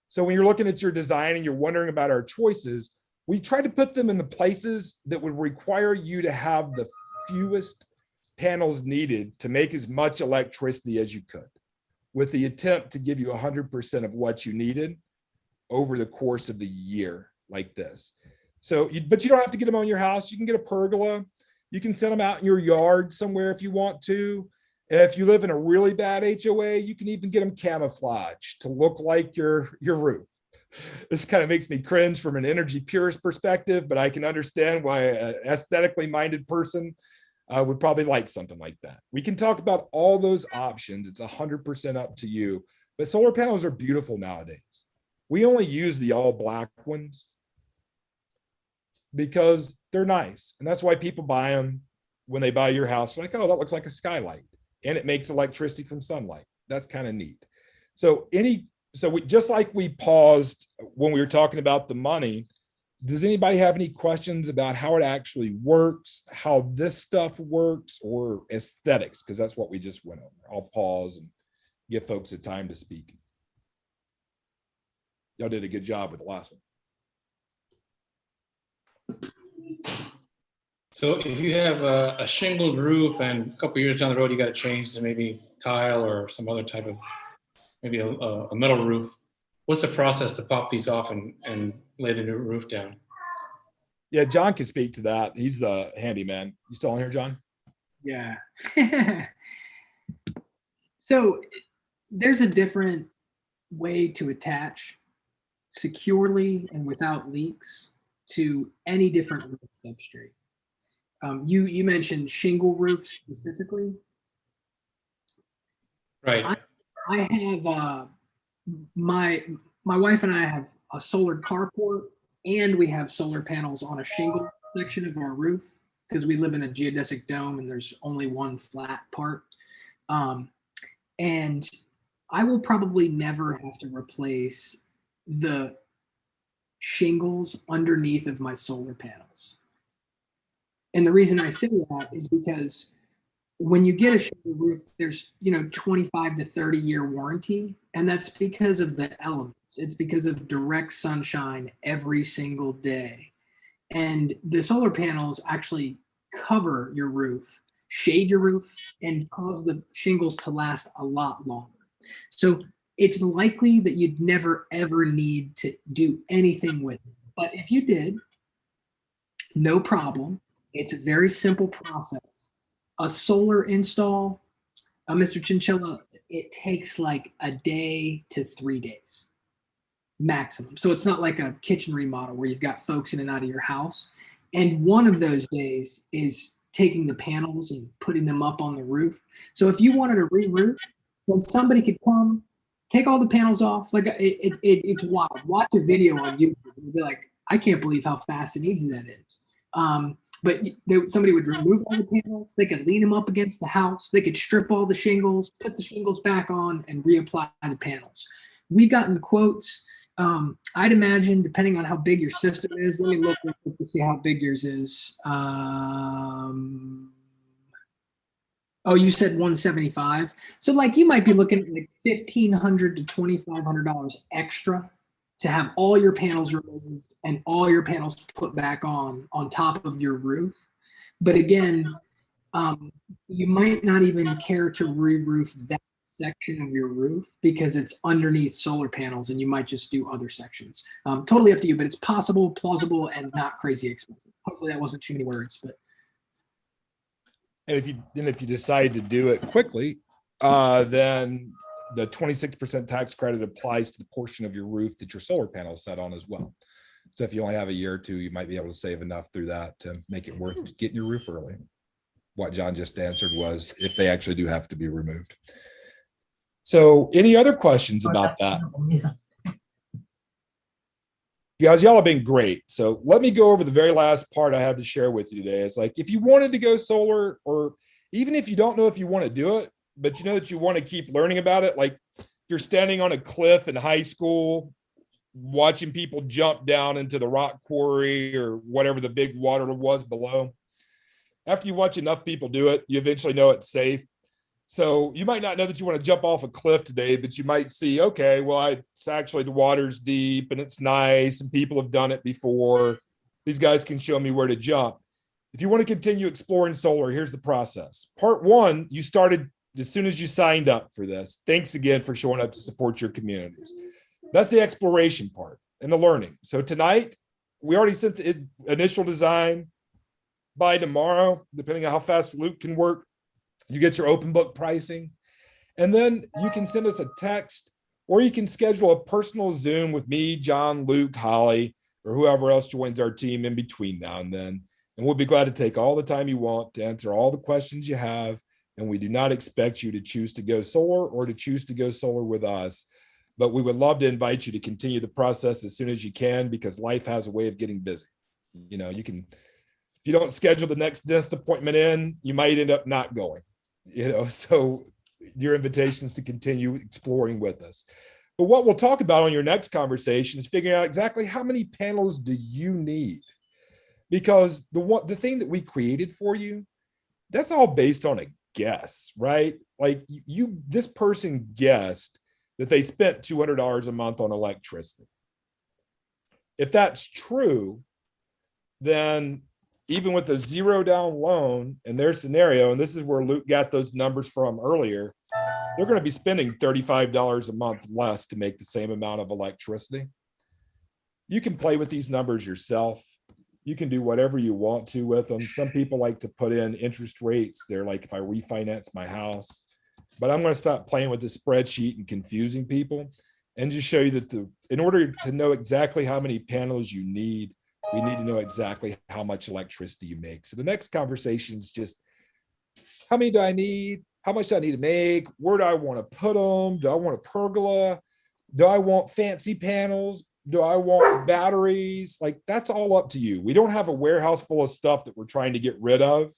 So when you're looking at your design and you're wondering about our choices, we try to put them in the places that would require you to have the fewest panels needed to make as much electricity as you could, with the attempt to give you 100% of what you needed over the course of the year like this. So, but you don't have to get them on your house. You can get a pergola. You can set them out in your yard somewhere if you want to. If you live in a really bad HOA, you can even get them camouflaged to look like your roof. This kind of makes me cringe from an energy purist perspective, but I can understand why an aesthetically minded person would probably like something like that. We can talk about all those options. It's 100% up to you, but solar panels are beautiful nowadays. We only use the all black ones because they're nice. And that's why people buy them when they buy your house. They're like, oh, that looks like a skylight. And it makes electricity from sunlight. That's kind of neat. So we just like we paused when we were talking about the money. Does anybody have any questions about how it actually works, how this stuff works, or aesthetics? Because that's what we just went over. I'll pause and give folks the time to speak. Y'all did a good job with the last one. So if you have a shingled roof and a couple years down the road, you got to change to maybe tile or some other type of, maybe a metal roof, what's the process to pop these off and lay the new roof down? Yeah, John can speak to that. He's the handyman. You still on here, John? Yeah. So there's a different way to attach securely and without leaks to any different roof substrate. You mentioned shingle roofs specifically. Right. I have my wife and I have a solar carport, and we have solar panels on a shingle section of our roof because we live in a geodesic dome and there's only one flat part. And I will probably never have to replace the shingles underneath of my solar panels. And the reason I say that is because when you get a shingle roof, there's 25 to 30 year warranty, and that's because of the elements. It's because of direct sunshine every single day. And the solar panels actually cover your roof, shade your roof, and cause the shingles to last a lot longer. So it's likely that you'd never ever need to do anything with it. But if you did, no problem. It's a very simple process. A solar install, Mr. Chinchilla, it takes like a day to 3 days maximum. So it's not like a kitchen remodel where you've got folks in and out of your house. And one of those days is taking the panels and putting them up on the roof. So if you wanted to re-roof, then somebody could come, take all the panels off. Like it's wild. Watch a video on YouTube and be like, I can't believe how fast and easy that is. But somebody would remove all the panels. They could lean them up against the house. They could strip all the shingles, put the shingles back on, and reapply the panels. We've gotten quotes. I'd imagine, depending on how big your system is, let me look to see how big yours is. Oh, you said 175. So like you might be looking at like $1,500 to $2,500 extra to have all your panels removed and all your panels put back on top of your roof. But again, you might not even care to re-roof that section of your roof because it's underneath solar panels and you might just do other sections. Totally up to you, but it's possible, plausible, and not crazy expensive. Hopefully that wasn't too many words, but. And if you decide to do it quickly, then the 26% tax credit applies to the portion of your roof that your solar panel is set on as well. So if you only have a year or two, you might be able to save enough through that to make it worth getting your roof early. What John just answered was if they actually do have to be removed. So any other questions about that? Guys, y'all have been great. So let me go over the very last part I had to share with you today. It's like, if you wanted to go solar, or even if you don't know if you want to do it, but you know that you want to keep learning about it. Like if you're standing on a cliff in high school, watching people jump down into the rock quarry or whatever the big water was below. After you watch enough people do it, you eventually know it's safe. So you might not know that you want to jump off a cliff today, but you might see, okay, well, it's actually the water's deep and it's nice and people have done it before. These guys can show me where to jump. If you want to continue exploring solar, here's the process. Part one, you started as soon as you signed up for this. Thanks again for showing up to support your communities. That's the exploration part and the learning. So tonight, we already sent the initial design. By tomorrow, depending on how fast Luke can work, you get your open book pricing. And then you can send us a text, or you can schedule a personal Zoom with me, John, Luke, Holly, or whoever else joins our team in between now and then. And we'll be glad to take all the time you want to answer all the questions you have. And we do not expect you to choose to go solar or to choose to go solar with us. But we would love to invite you to continue the process as soon as you can, because life has a way of getting busy. You know, if you don't schedule the next dentist appointment in, you might end up not going. You know, so your invitations to continue exploring with us. But what we'll talk about on your next conversation is figuring out exactly how many panels do you need? Because the thing that we created for you, that's all based on a guess, right? Like this person guessed that they spent $200 a month on electricity. If that's true, then even with a zero down loan in their scenario, and this is where Luke got those numbers from earlier, they're going to be spending $35 a month less to make the same amount of electricity. You can play with these numbers yourself. You can do whatever you want to with them. Some people like to put in interest rates. They're like, if I refinance my house, but I'm going to stop playing with the spreadsheet and confusing people and just show you that in order to know exactly how many panels you need, we need to know exactly how much electricity you make. So the next conversation is just, how many do I need? How much do I need to make? Where do I want to put them? Do I want a pergola? Do I want fancy panels? Do I want batteries? Like, that's all up to you. We don't have a warehouse full of stuff that we're trying to get rid of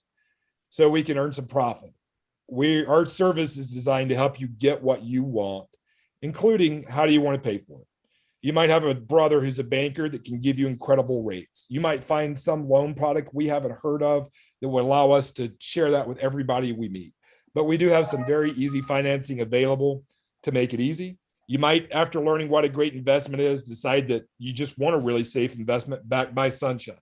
so we can earn some profit. Our service is designed to help you get what you want, including how do you want to pay for it? You might have a brother who's a banker that can give you incredible rates. You might find some loan product we haven't heard of that would allow us to share that with everybody we meet. But we do have some very easy financing available to make it easy. You might, after learning what a great investment is, decide that you just want a really safe investment backed by sunshine.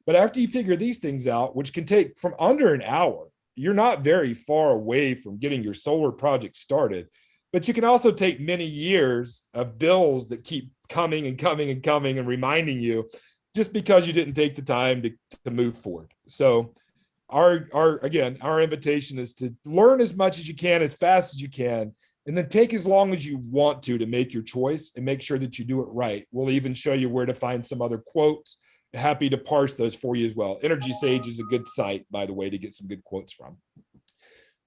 But after you figure these things out, which can take from under an hour, you're not very far away from getting your solar project started. But you can also take many years of bills that keep coming and coming and coming and reminding you just because you didn't take the time to move forward. So our invitation is to learn as much as you can, as fast as you can, and then take as long as you want to make your choice and make sure that you do it right. We'll even show you where to find some other quotes. Happy to parse those for you as well. Energy Sage is a good site, by the way, to get some good quotes from.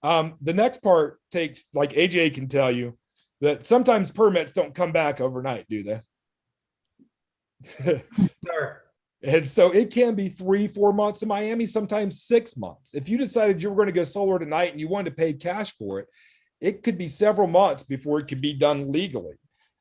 The next part takes, like AJ can tell you, that sometimes permits don't come back overnight, do they? Sure. And so it can be 3-4 months in Miami, sometimes 6 months. If you decided you were going to go solar tonight and you wanted to pay cash for it, it could be several months before it could be done legally.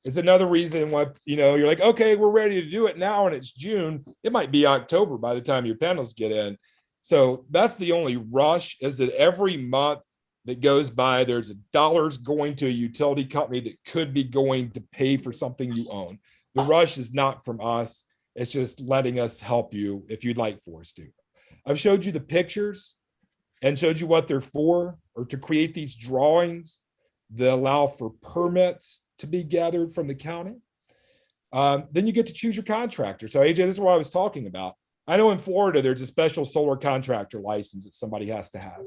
It's another reason why, you're like, okay, we're ready to do it now, and it's June. It might be October by the time your panels get in. So that's the only rush, is that every month that goes by, there's dollars going to a utility company that could be going to pay for something you own. The rush is not from us. It's just letting us help you if you'd like for us to. I've showed you the pictures and showed you what they're for, or to create these drawings that allow for permits to be gathered from the county. Then you get to choose your contractor. So AJ, this is what I was talking about. I know in Florida, there's a special solar contractor license that somebody has to have.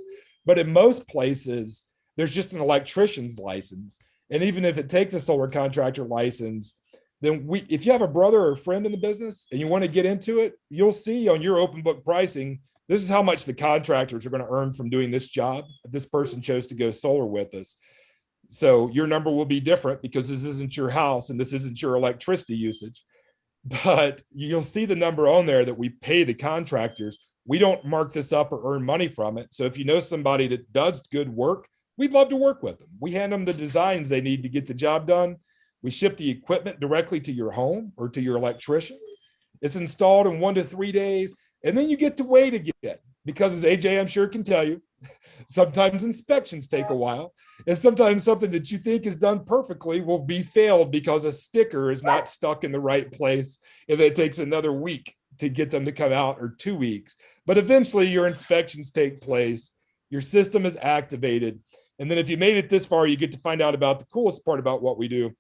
But in most places, there's just an electrician's license. And even if it takes a solar contractor license, then if you have a brother or a friend in the business and you want to get into it, you'll see on your open book pricing, this is how much the contractors are going to earn from doing this job if this person chose to go solar with us. So your number will be different because this isn't your house and this isn't your electricity usage. But you'll see the number on there that we pay the contractors. We don't mark this up or earn money from it. So if you know somebody that does good work, we'd love to work with them. We hand them the designs they need to get the job done. We ship the equipment directly to your home or to your electrician. It's installed in 1 to 3 days. And then you get to wait again, because as AJ, I'm sure, can tell you, sometimes inspections take a while. And sometimes something that you think is done perfectly will be failed because a sticker is not stuck in the right place. And it takes another week to get them to come out, or 2 weeks. But eventually your inspections take place, your system is activated. And then if you made it this far, you get to find out about the coolest part about what we do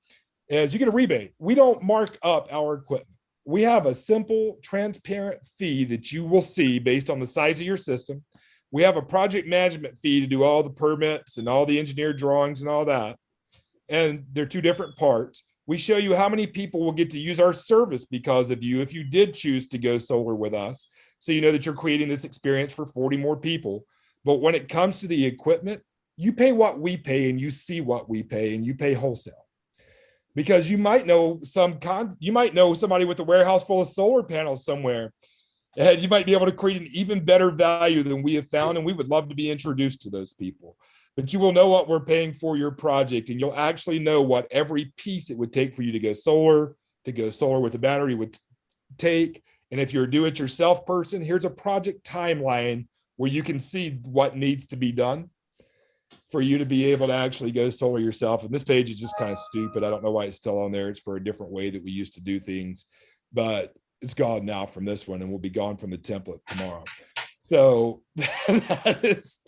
is you get a rebate. We don't mark up our equipment. We have a simple, transparent fee that you will see based on the size of your system. We have a project management fee to do all the permits and all the engineered drawings and all that. And they're 2 different parts. We show you how many people will get to use our service because of you if you did choose to go solar with us. So you know that you're creating this experience for 40 more people. But when it comes to the equipment, you pay what we pay and you see what we pay, and you pay wholesale. Because you might know somebody with a warehouse full of solar panels somewhere, and you might be able to create an even better value than we have found, and we would love to be introduced to those people. But you will know what we're paying for your project, and you'll actually know what every piece it would take for you to go solar with a battery would take. And if you're a do-it-yourself person, here's a project timeline where you can see what needs to be done for you to be able to actually go solar yourself. And this page is just kind of stupid. I don't know why it's still on there. It's for a different way that we used to do things, but it's gone now from this one, and will be gone from the template tomorrow. So that is,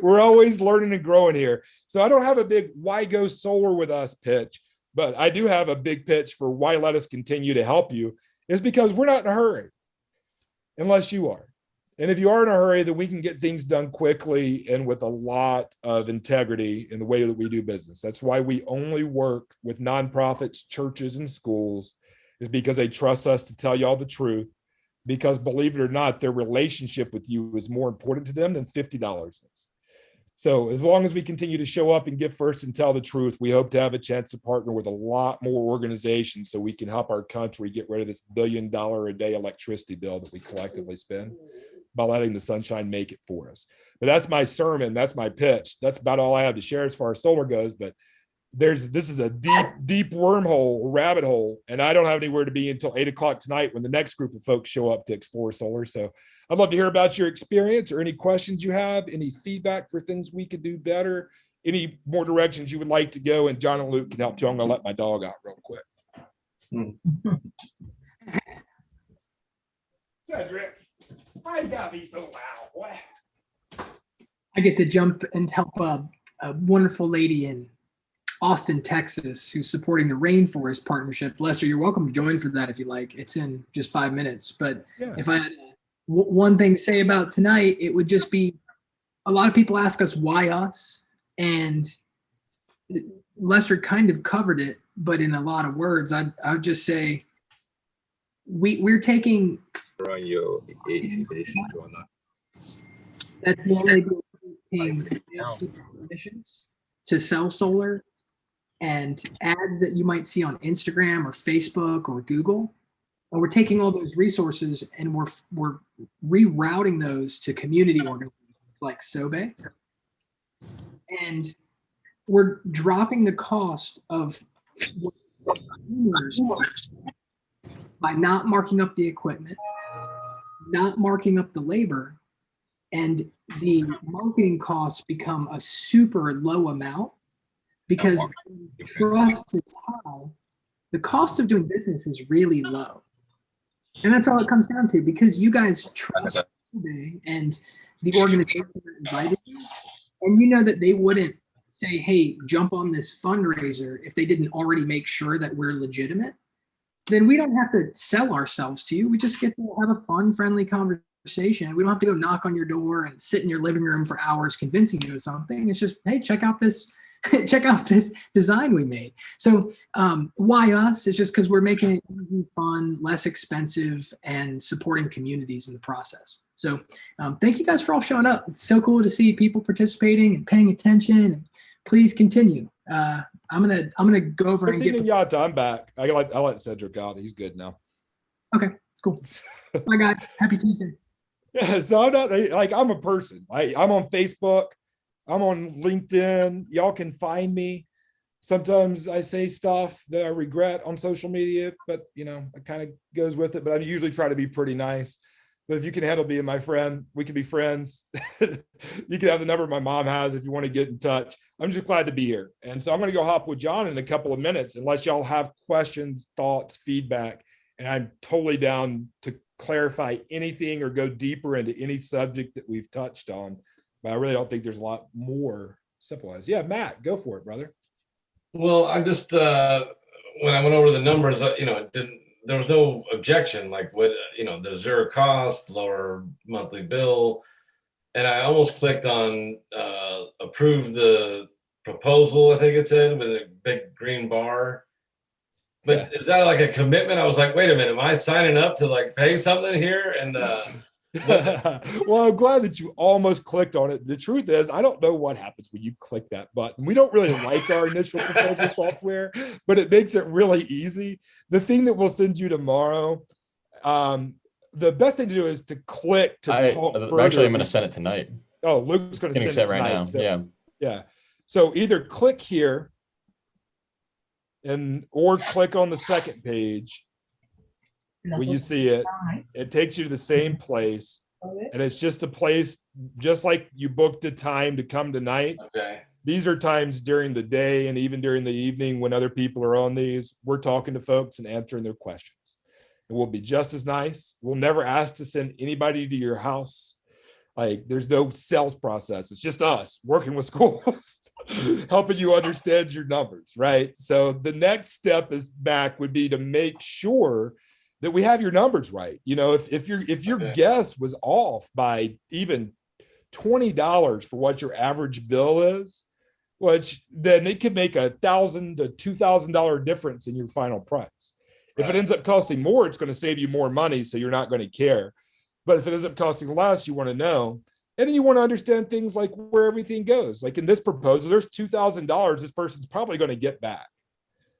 we're always learning and growing here. So I don't have a big why go solar with us pitch, but I do have a big pitch for why let us continue to help you, is because we're not in a hurry unless you are. And if you are in a hurry, then we can get things done quickly and with a lot of integrity in the way that we do business. That's why we only work with nonprofits, churches, and schools, is because they trust us to tell y'all the truth. Because believe it or not, their relationship with you is more important to them than $50 is. So as long as we continue to show up and give first and tell the truth, we hope to have a chance to partner with a lot more organizations so we can help our country get rid of this $1 billion a day electricity bill that we collectively spend by letting the sunshine make it for us. But that's my sermon. That's my pitch. That's about all I have to share as far as solar goes. But this is a deep wormhole, rabbit hole, and I don't have anywhere to be until 8 o'clock tonight when the next group of folks show up to explore solar. So I'd love to hear about your experience or any questions you have, any feedback for things we could do better, any more directions you would like to go. And John and Luke can help too. I'm going to let my dog out real quick. Cedric, why you gotta be so loud, boy? I get to jump and help a wonderful lady in Austin, Texas, who's supporting the Rainforest Partnership. Lester, you're welcome to join for that if you like. It's in just 5 minutes. But yeah, if I had one thing to say about tonight, it would just be, a lot of people ask us why us, and Lester kind of covered it, but in a lot of words, I would just say we're taking run your agency basically on that. That's mainly paying commissions to sell solar, and ads that you might see on Instagram or Facebook or Google. And we're taking all those resources and we're rerouting those to community organizations like SOBE. And we're dropping the cost of by not marking up the equipment, not marking up the labor, and the marketing costs become a super low amount because trust is high. The cost of doing business is really low. And that's all it comes down to, because you guys trust SOBE and the organization that invited you, and you know that they wouldn't say, hey, jump on this fundraiser if they didn't already make sure that we're legitimate. Then we don't have to sell ourselves to you. We just get to have a fun, friendly conversation. We don't have to go knock on your door and sit in your living room for hours convincing you of something. It's just, hey, check out this design we made. So why us? It's just because we're making it easy, fun, less expensive, and supporting communities in the process. So thank you guys for all showing up. It's so cool to see people participating and paying attention. And please continue. I'm gonna go over and get. Yata, I'm back. I'll let Cedric out. He's good now. Okay, it's cool. Bye guys. Happy Tuesday. Yeah, so I'm not like, I'm a person. I'm on Facebook. I'm on LinkedIn. Y'all can find me. Sometimes I say stuff that I regret on social media, but you know, it kind of goes with it. But I usually try to be pretty nice. But if you can handle being my friend, we can be friends. You can have the number my mom has if you want to get in touch. I'm just glad to be here. And so I'm going to go hop with John in a couple of minutes, unless y'all have questions, thoughts, feedback. and I'm totally down to clarify anything or go deeper into any subject that we've touched on, but I really don't think there's a lot more simple as. Yeah, Matt, go for it, brother. Well, I just when I went over the numbers, there was no objection, like what, the zero cost, lower monthly bill. And I almost clicked on approve the proposal, I think it said, with a big green bar. But is that like a commitment? I was like, wait a minute, am I signing up to like pay something here? And well, I'm glad that you almost clicked on it. The truth is, I don't know what happens when you click that button. We don't really like our initial proposal software, but it makes it really easy. The thing that we'll send you tomorrow, the best thing to do is to click to talk further. Actually, I'm going to send it tonight. Oh, Luke's going to send it right tonight. now. So, yeah. So either click here or click on the second page. When you see it, it takes you to the same place, and it's just a place just like you booked a time to come tonight. Okay. These are times during the day and even during the evening when other people are on these. We're talking to folks and answering their questions. It will be just as nice. We'll never ask to send anybody to your house. Like, there's no sales process. It's just us working with schools, helping you understand your numbers, right? So the next step would be to make sure that we have your numbers right. If your guess was off by even $20 for what your average bill is, which then it could make $1,000 to $2,000 difference in your final price. If it ends up costing more, it's going to save you more money, so you're not going to care. But if it ends up costing less, you want to know. And then you want to understand things like where everything goes. Like in this proposal, there's $2,000 this person's probably going to get back.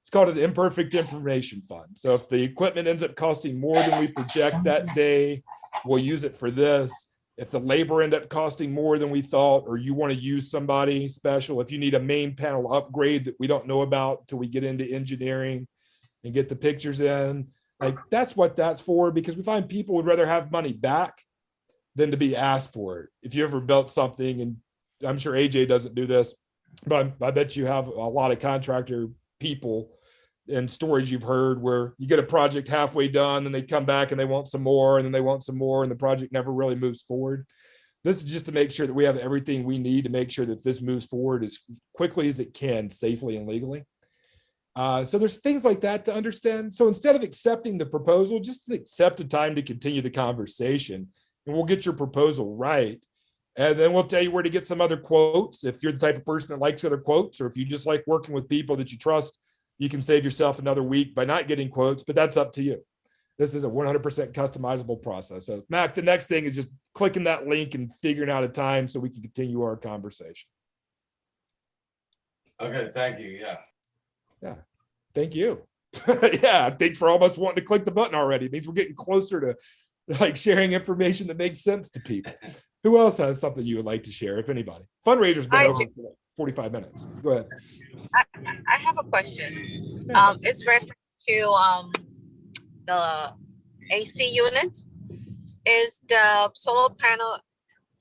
It's called an imperfect information fund. So if the equipment ends up costing more than we project that day, we'll use it for this. If the labor end up costing more than we thought, or you want to use somebody special, if you need a main panel upgrade that we don't know about until we get into engineering and get the pictures in, like that's what that's for, because we find people would rather have money back than to be asked for it. If you ever built something, and I'm sure AJ doesn't do this, but I bet you have a lot of contractor people and stories you've heard where you get a project halfway done and they come back and they want some more, and then they want some more, and the project never really moves forward. This is just to make sure that we have everything we need to make sure that this moves forward as quickly as it can, safely and legally. So there's things like that to understand. So instead of accepting the proposal, just accept a time to continue the conversation, and we'll get your proposal right. And then we'll tell you where to get some other quotes. If you're the type of person that likes other quotes, or if you just like working with people that you trust, you can save yourself another week by not getting quotes, but that's up to you. This is a 100% customizable process. So Mac, the next thing is just clicking that link and figuring out a time so we can continue our conversation. Okay, thank you. Yeah, thank you. Yeah, thanks for almost wanting to click the button already. It means we're getting closer to like sharing information that makes sense to people. Who else has something you would like to share, if anybody? Fundraiser's been over for like 45 minutes. Go ahead. I have a question. It's reference to the AC unit. Is the solar panel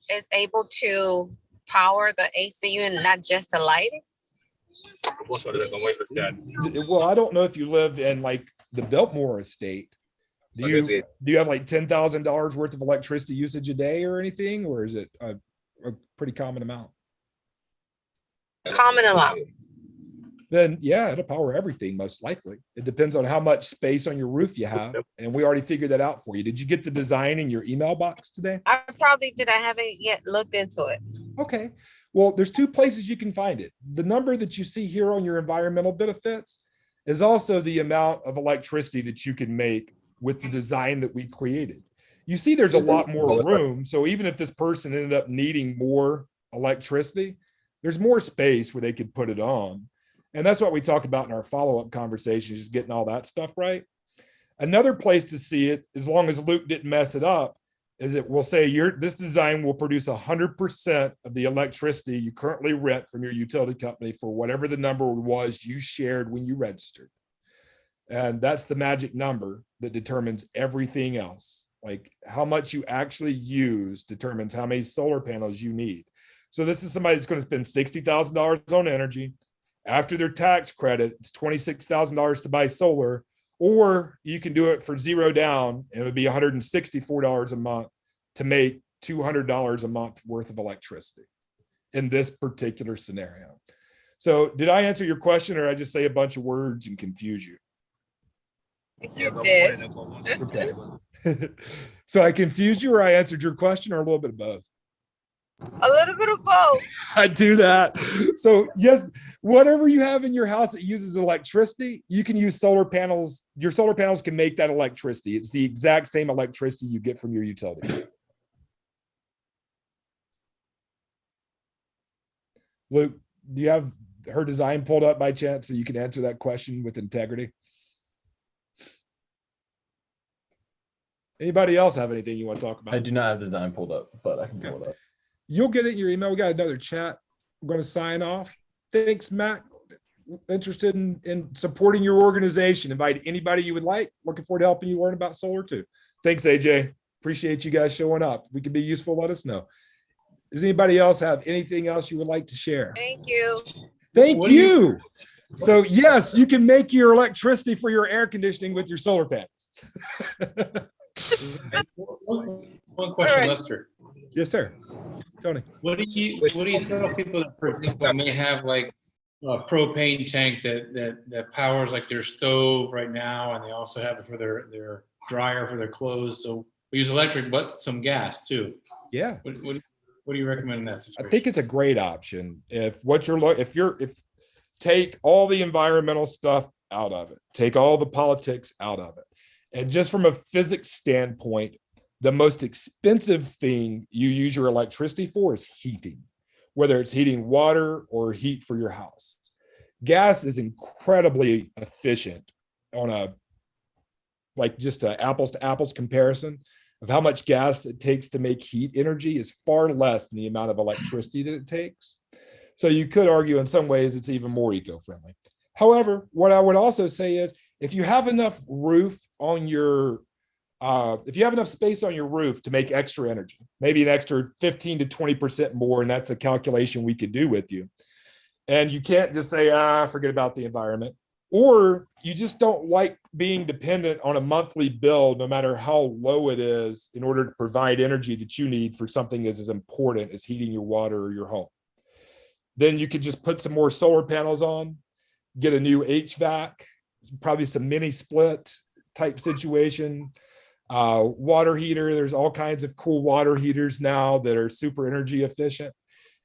is able to power the AC unit, not just the lighting? Well, I don't know if you live in like the Biltmore estate. Do you have like $10,000 worth of electricity usage a day or anything, or is it a pretty common amount? Common amount. Then yeah, it'll power everything most likely. It depends on how much space on your roof you have, and we already figured that out for you. Did you get the design in your email box today? I probably did. I haven't yet looked into it. Okay. Well, there's two places you can find it. The number that you see here on your environmental benefits is also the amount of electricity that you can make with the design that we created. You see there's a lot more room. So even if this person ended up needing more electricity, there's more space where they could put it on. And that's what we talk about in our follow-up conversations, just getting all that stuff right. Another place to see it, as long as Luke didn't mess it up, is it will say this design will produce 100% of the electricity you currently rent from your utility company for whatever the number was you shared when you registered. And that's the magic number that determines everything else. Like how much you actually use determines how many solar panels you need. So this is somebody that's going to spend $60,000 on energy. After their tax credit, it's $26,000 to buy solar. or you can do it for zero down, and it would be $164 a month to make $200 a month worth of electricity in this particular scenario. So did I answer your question, or I just say a bunch of words and confuse you? You did. Okay. So I confused you, or I answered your question, or a little bit of both? A little bit of both. I do that. So yes, whatever you have in your house that uses electricity, you can use solar panels. Your solar panels can make that electricity. It's the exact same electricity you get from your utility. Luke, do you have her design pulled up by chance so you can answer that question with integrity? Anybody else have anything you want to talk about? I do not have design pulled up, but I can pull it up. You'll get it in your email. We got another chat. I'm going to sign off. Thanks, Matt. Interested in supporting your organization. Invite anybody you would like. Looking forward to helping you learn about solar too. Thanks, AJ. Appreciate you guys showing up. If we can be useful, let us know. Does anybody else have anything else you would like to share? Thank you. Thank you. So yes, you can make your electricity for your air conditioning with your solar panels. One question, Lester. Yes, sir. Tony. What do you tell people that, for example, may have like a propane tank that powers like their stove right now, and they also have it for their dryer for their clothes? So we use electric, but some gas too. Yeah. What do you recommend in that situation? I think it's a great option. If take all the environmental stuff out of it, take all the politics out of it. And just from a physics standpoint, the most expensive thing you use your electricity for is heating, whether it's heating water or heat for your house. Gas is incredibly efficient on a, like just a apples to apples comparison of how much gas it takes to make heat energy is far less than the amount of electricity that it takes. So you could argue in some ways it's even more eco-friendly. However, what I would also say is if you have enough roof on your, if you have enough space on your roof to make extra energy, maybe an extra 15 to 20% more, and that's a calculation we could do with you. And you can't just say, forget about the environment. Or you just don't like being dependent on a monthly bill, no matter how low it is, in order to provide energy that you need for something as important as heating your water or your home. Then you could just put some more solar panels on, get a new HVAC, probably some mini split type situation, water heater. There's all kinds of cool water heaters now that are super energy efficient.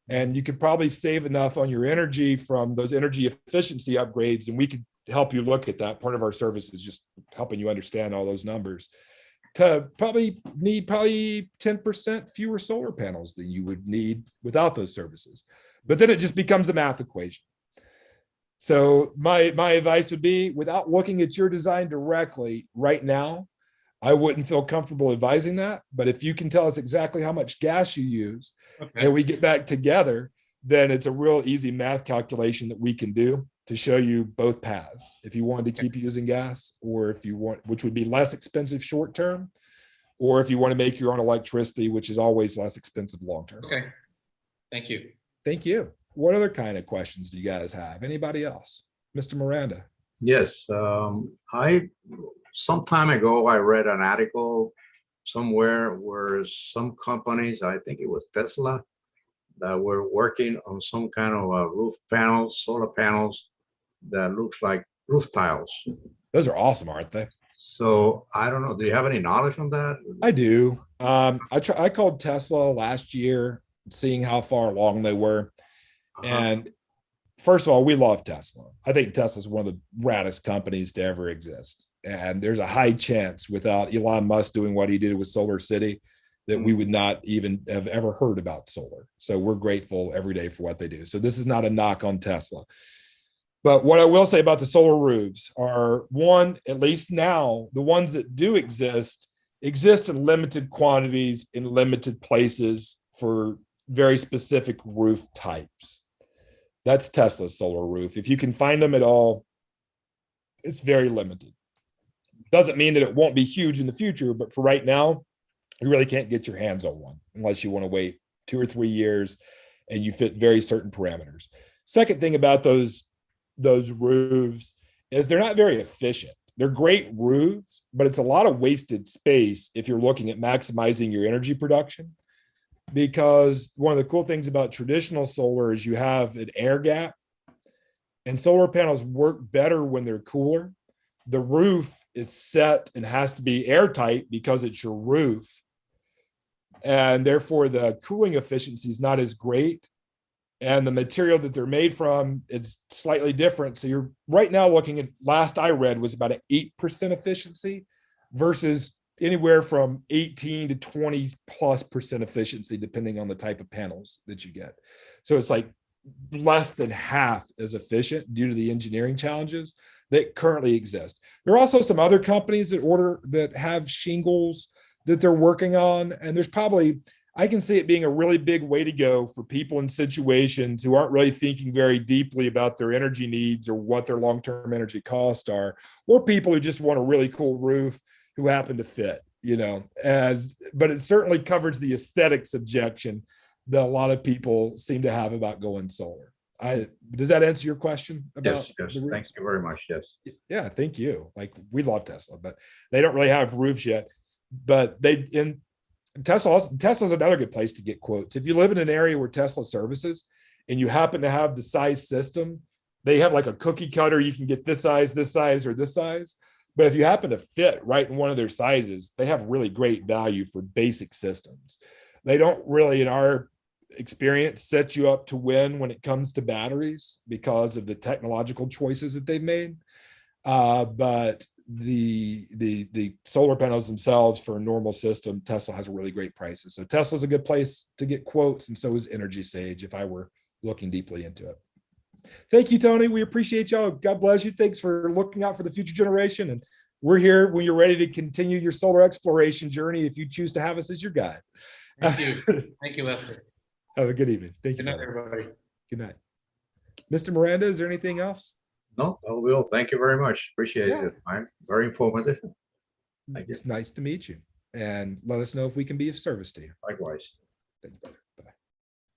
And you could probably save enough on your energy from those energy efficiency upgrades. And we could help you look at that. Part of our service is just helping you understand all those numbers to probably need 10% fewer solar panels than you would need without those services. But then it just becomes a math equation. So my advice would be, without looking at your design directly right now, I wouldn't feel comfortable advising that. But if you can tell us exactly how much gas you use, and we get back together, then it's a real easy math calculation that we can do to show you both paths. If you wanted to keep using gas, or if you want, which would be less expensive short term, or if you want to make your own electricity, which is always less expensive long term. Okay. Thank you. Thank you. What other kind of questions do you guys have? Anybody else? Mr. Miranda. Yes, some time ago, I read an article somewhere where some companies, I think it was Tesla, that were working on some kind of roof panels, solar panels that looks like roof tiles. Those are awesome, aren't they? So I don't know. Do you have any knowledge on that? I do. I called Tesla last year, seeing how far along they were. And first of all, we love Tesla. I think Tesla's one of the raddest companies to ever exist. And there's a high chance without Elon Musk doing what he did with Solar City that we would not even have ever heard about solar. So we're grateful every day for what they do. So this is not a knock on Tesla. But what I will say about the solar roofs are, one, at least now, the ones that do exist in limited quantities in limited places for very specific roof types. That's Tesla's solar roof. If you can find them at all, it's very limited. Doesn't mean that it won't be huge in the future, but for right now, you really can't get your hands on one unless you want to wait 2 or 3 years and you fit very certain parameters. Second thing about those roofs is they're not very efficient. they're great roofs, but it's a lot of wasted space if you're looking at maximizing your energy production. Because one of the cool things about traditional solar is you have an air gap, and solar panels work better when they're cooler. The roof is set and has to be airtight because it's your roof. And therefore the cooling efficiency is not as great. And the material that they're made from is slightly different. So you're right now looking at, last I read was about an 8% efficiency versus anywhere from 18 to 20+% efficiency, depending on the type of panels that you get. So it's like less than half as efficient due to the engineering challenges that currently exist. There are also some other companies that have shingles that they're working on. And there's probably, I can see it being a really big way to go for people in situations who aren't really thinking very deeply about their energy needs or what their long-term energy costs are, or people who just want a really cool roof who happen to fit, but it certainly covers the aesthetics objection that a lot of people seem to have about going solar. Does that answer your question? Yes, thank you very much. Yes. Yeah, thank you. Like, we love Tesla, but they don't really have roofs yet. But Tesla's another good place to get quotes. If you live in an area where Tesla services and you happen to have the size system, they have like a cookie cutter. You can get this size, or this size. But if you happen to fit right in one of their sizes, they have really great value for basic systems. They don't really, in our experience, set you up to win when it comes to batteries because of the technological choices that they've made. But the solar panels themselves for a normal system, Tesla has really great prices. So Tesla's a good place to get quotes, and so is Energy Sage if I were looking deeply into it. Thank you, Tony. We appreciate y'all. God bless you. Thanks for looking out for the future generation. And we're here when you're ready to continue your solar exploration journey if you choose to have us as your guide. Thank you. Thank you, Lester. Have a good evening. Thank you. Good night, everybody. Good night. Mr. Miranda, is there anything else? No, that will. Thank you very much. Appreciate it. I'm very informative. Thank you. It's nice to meet you. And let us know if we can be of service to you. Likewise. Thank you, brother.